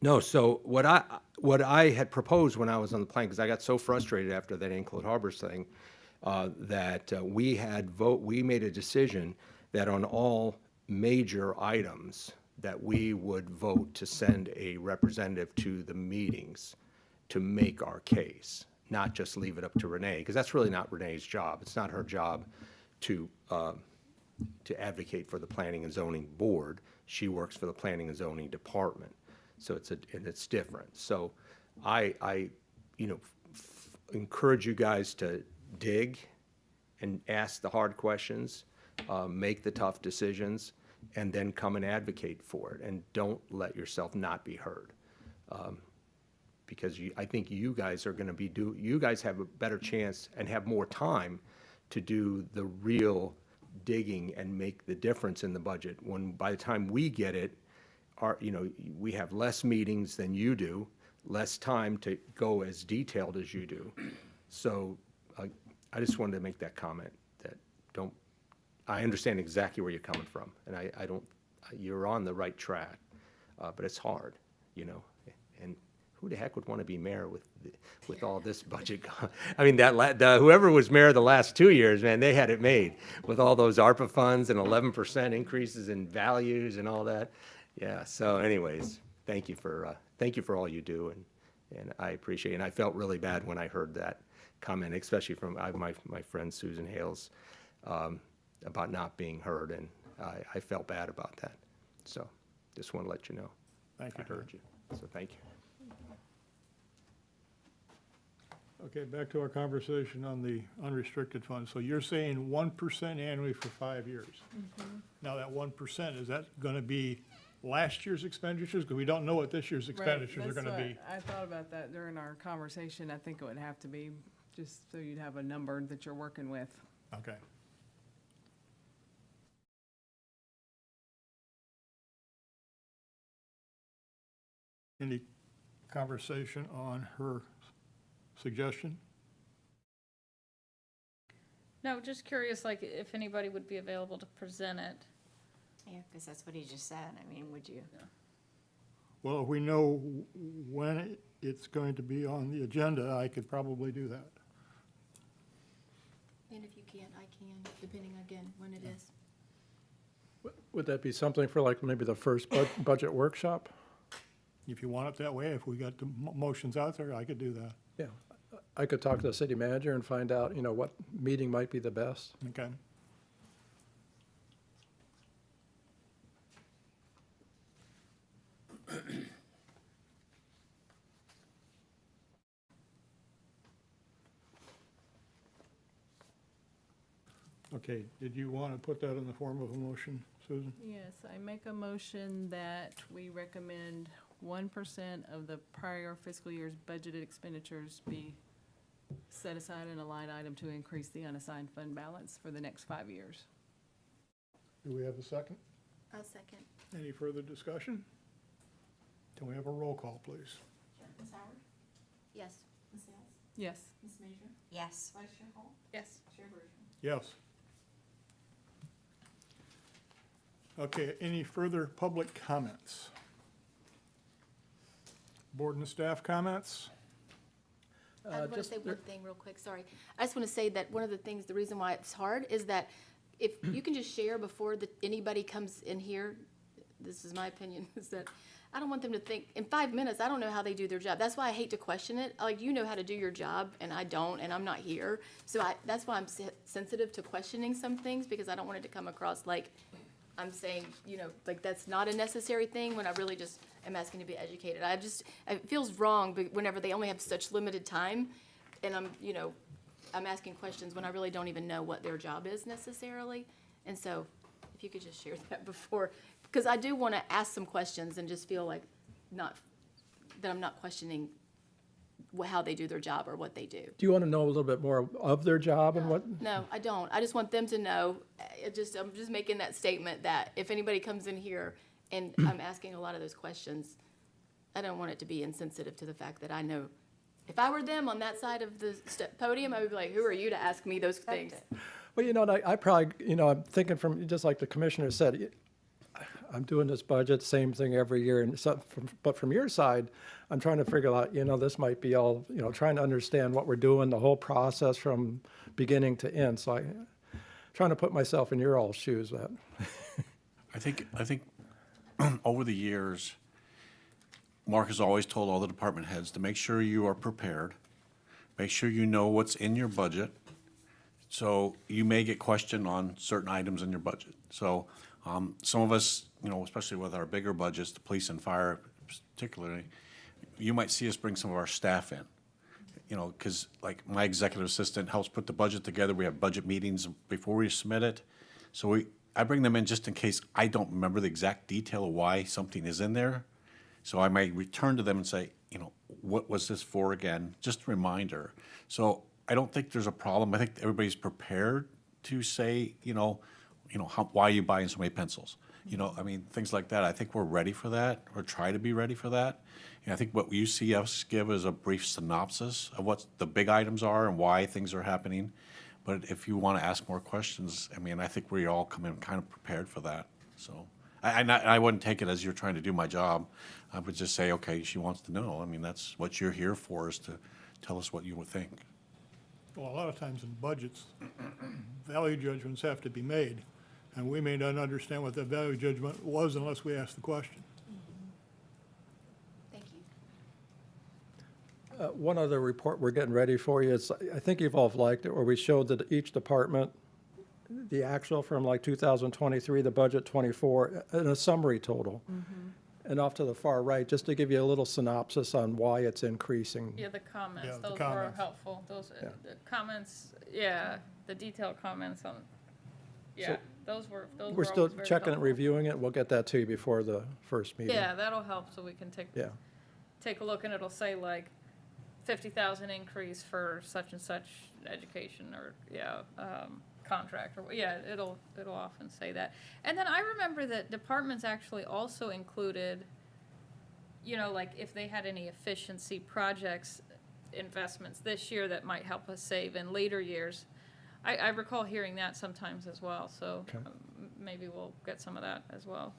no, so what I had proposed when I was on the plan, because I got so frustrated after that Anclote Harbors thing, that we made a decision that on all major items that we would vote to send a representative to the meetings to make our case, not just leave it up to Renee, because that's really not Renee's job. It's not her job to advocate for the Planning and Zoning Board. She works for the Planning and Zoning Department. So it's different. So I you know, encourage you guys to dig and ask the hard questions, make the tough decisions, and then come and advocate for it. And don't let yourself not be heard. Because I think you guys are gonna you guys have a better chance and have more time to do the real digging and make the difference in the budget. When by the time we get it, you know, we have less meetings than you do, less time to go as detailed as you do. So I just wanted to make that comment that I understand exactly where you're coming from, and you're on the right track, but it's hard, you know, and who the heck would want to be mayor with all this budget? I mean, whoever was mayor the last 2 years, man, they had it made with all those ARPA funds and 11% increases in values and all that. Yeah. So, anyways, thank you for all you do, and I appreciate it. And I felt really bad when I heard that comment, especially from my friend Susan Hales, about not being heard, and I felt bad about that. So, just want to let you know.
Thank you,
I heard you. So, thank you.
Okay, back to our conversation on the unrestricted funds. So you're saying 1% annually for 5 years? Now, that 1%, is that gonna be last year's expenditures? Because we don't know what this year's expenditures are gonna be.
I thought about that during our conversation. I think it would have to be, just so you'd have a number that you're working with.
Okay. Any conversation on her suggestion?
No, just curious, like, if anybody would be available to present it.
Yeah, because that's what he just said. I mean, would you?
Well, if we know when it's going to be on the agenda, I could probably do that.
And if you can't, I can, depending again when it is.
Would that be something for like maybe the first budget workshop?
If you want it that way, if we got the motions out there, I could do that.
Yeah, I could talk to the city manager and find out, what meeting might be the best.
Okay. Okay, did you want to put that in the form of a motion, Susan?
Yes, I make a motion that we recommend 1% of the prior fiscal year's budgeted expenditures be set aside in a line item to increase the unassigned fund balance for the next 5 years.
Do we have a second?
I'll second.
Any further discussion? Can we have a roll call, please?
Sure. Ms. Howard?
Yes.
Ms. Sales?
Yes.
Ms. Major?
Yes.
Vice Chair Hall?
Yes.
Chair Bergen?
Yes. Okay, any further public comments? Board and staff comments?
I want to say one thing real quick, sorry. I just want to say that one of the things, the reason why it's hard is that if you can just share before anybody comes in here, this is my opinion, is that I don't want them to think, in 5 minutes, I don't know how they do their job. That's why I hate to question it. Like, you know how to do your job, and I don't, and I'm not here. So that's why I'm sensitive to questioning some things, because I don't want it to come across like I'm saying, like that's not a necessary thing, when I really just am asking to be educated. It feels wrong whenever they only have such limited time, and I'm asking questions when I really don't even know what their job is necessarily. And so, if you could just share that before, because I do want to ask some questions and just feel like that I'm not questioning how they do their job or what they do.
Do you want to know a little bit more of their job and what?
No, I don't. I just want them to know, I'm just making that statement that if anybody comes in here and I'm asking a lot of those questions, I don't want it to be insensitive to the fact that I know. If I were them on that side of the podium, I would be like, who are you to ask me those things?
Well, and I probably, I'm thinking from, just like the commissioner said, I'm doing this budget, same thing every year, and so, but from your side, I'm trying to figure out, this might be all, trying to understand what we're doing, the whole process from beginning to end. So trying to put myself in your all shoes. That.
I think over the years, Mark has always told all the department heads to make sure you are prepared, make sure you know what's in your budget. So you may get questioned on certain items in your budget. So some of us, especially with our bigger budgets, the police and fire particularly, you might see us bring some of our staff in. Because like my executive assistant helps put the budget together. We have budget meetings before we submit it. So I bring them in just in case I don't remember the exact detail of why something is in there. So I might return to them and say, what was this for again? Just a reminder. So I don't think there's a problem. I think everybody's prepared to say, why are you buying so many pencils? Things like that. I think we're ready for that, or try to be ready for that. And I think what you see us give is a brief synopsis of what the big items are and why things are happening. But if you want to ask more questions, I think we all come in kind of prepared for that. So I wouldn't take it as you're trying to do my job. I would just say, okay, she wants to know. That's what you're here for, is to tell us what you would think.
Well, a lot of times in budgets, value judgments have to be made, and we may not understand what that value judgment was unless we ask the question.
Thank you.
One other report we're getting ready for you is, I think you've all liked it, where we showed that each department, the actual from like 2023, the budget 24, and a summary total. and off to the far right, just to give you a little synopsis on why it's increasing.
Yeah, the comments,
Yeah, the
those were
comments.
helpful. Those,
Yeah.
the comments, yeah, the detailed comments on, yeah, those were
We're still
always very
checking and
helpful.
reviewing it. We'll get that to you before the first meeting.
Yeah, that'll help, so we can
Yeah.
take a look, and it'll say like 50,000 increase for such and such education, or, contract, or, it'll often say that. And then I remember that departments actually also included, like if they had any efficiency projects, investments this year that might help us save in later years. I recall hearing that sometimes as well, so
Okay.
maybe we'll get some of that as well.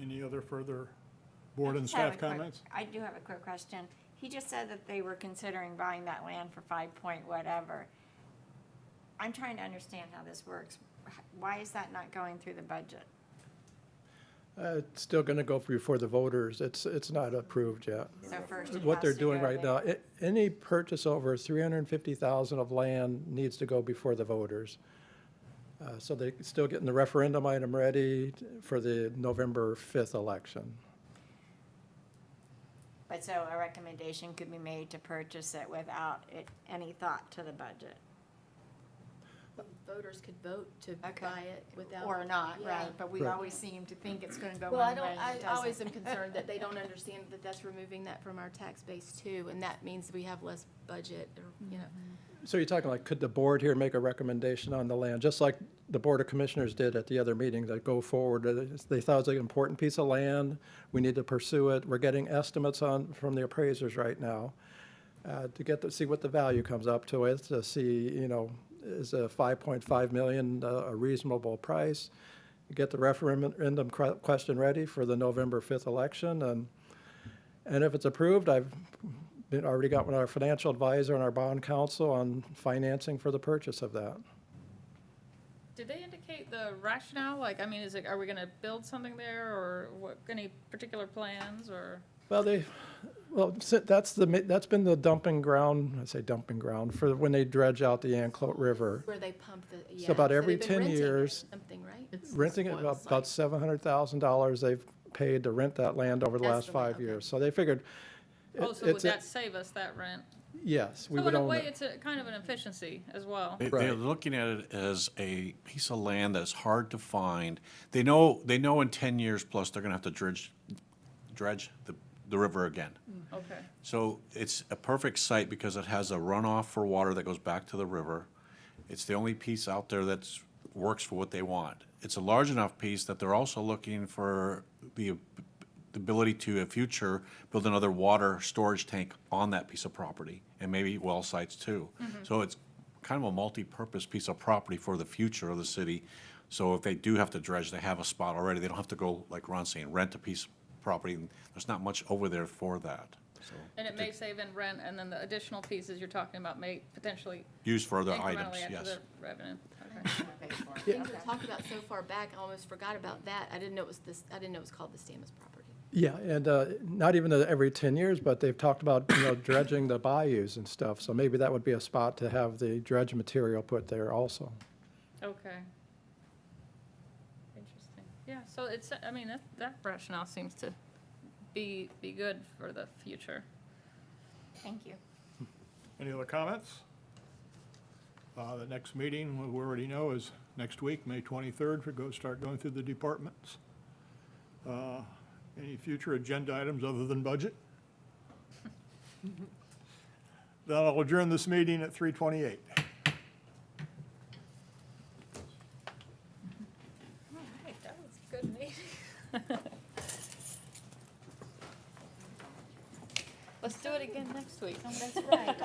Any other further board
I
and
just have
staff
a quick-
comments?
I do have a quick question. He just said that they were considering buying that land for 5 point whatever. I'm trying to understand how this works. Why is that not going through the budget?
It's still gonna go before the voters. It's not approved yet.
So first it
What
has
they're
to
doing
go
right
there.
now, any purchase over 350,000 of land needs to go before the voters. So they're still getting the referendum item ready for the November 5th election.
But so a recommendation could be made to purchase it without any thought to the budget?
Voters could vote to
Okay.
buy it without.
Or not,
Yeah.
right? But we
Right.
always seem to think it's gonna go
Well, I
one way
don't,
and it
I always am
doesn't.
concerned that they don't understand that that's removing that from our tax base too, and that means we have less budget, or,
So you're talking like, could the board here make a recommendation on the land, just like the Board of Commissioners did at the other meeting, that go forward? They thought it was an important piece of land, we need to pursue it. We're getting estimates from the appraisers right now to see what the value comes up to it, to see, is a 5.5 million a reasonable price? Get the referendum question ready for the November 5th election, and if it's approved, I've already got with our financial advisor and our bond counsel on financing for the purchase of that.
Did they indicate the rationale? Like, I mean, are we gonna build something there, or what, any particular plans, or?
Well, that's been the dumping ground, I say dumping ground, for when they dredge out the Anclote River.
where they pump the, yeah.
So about
they've
every
been
10
renting it or
years-
Something, right?
Renting it, about $700,000 they've paid to rent that land over the
That's
last
the way,
5
okay.
years. So they figured,
Oh, so would
it's,
that save us that rent?
yes, we
So
would
in a
own
way,
it.
it's a kind of an efficiency as well.
They're
Right.
looking at it as a piece of land that's hard to find. They know in 10 years plus, they're gonna have to dredge the river again.
Okay.
So it's a perfect site because it has a runoff for water that goes back to the river. It's the only piece out there that's works for what they want. It's a large enough piece that they're also looking for the ability to, in future, build another water storage tank on that piece of property, and maybe well sites too. So it's kind of a multi-purpose piece of property for the future of the city. So if they do have to dredge, they have a spot already. They don't have to go, like Ron's saying, rent a piece of property. There's not much over there for that. So
And it may save in rent, and then the additional pieces you're talking about may potentially
used for other items,
incrementally add to
yes.
the revenue. Okay.
Things we talked about so far back, I almost forgot about that. I didn't know it was called the Stamus property.
Yeah, and not even every 10 years, but they've talked about, dredging the bayous and stuff. So maybe that would be a spot to have the dredge material put there also.
Okay. Interesting. Yeah, so I mean, that rationale seems to be good for the future.
Thank you.
Any other comments? The next meeting, we already know, is next week, May 23rd, start going through the departments. Any future agenda items other than budget? Then I'll adjourn this meeting at 3:28.
All right, that was a good meeting. Let's do it again next week.
That's right.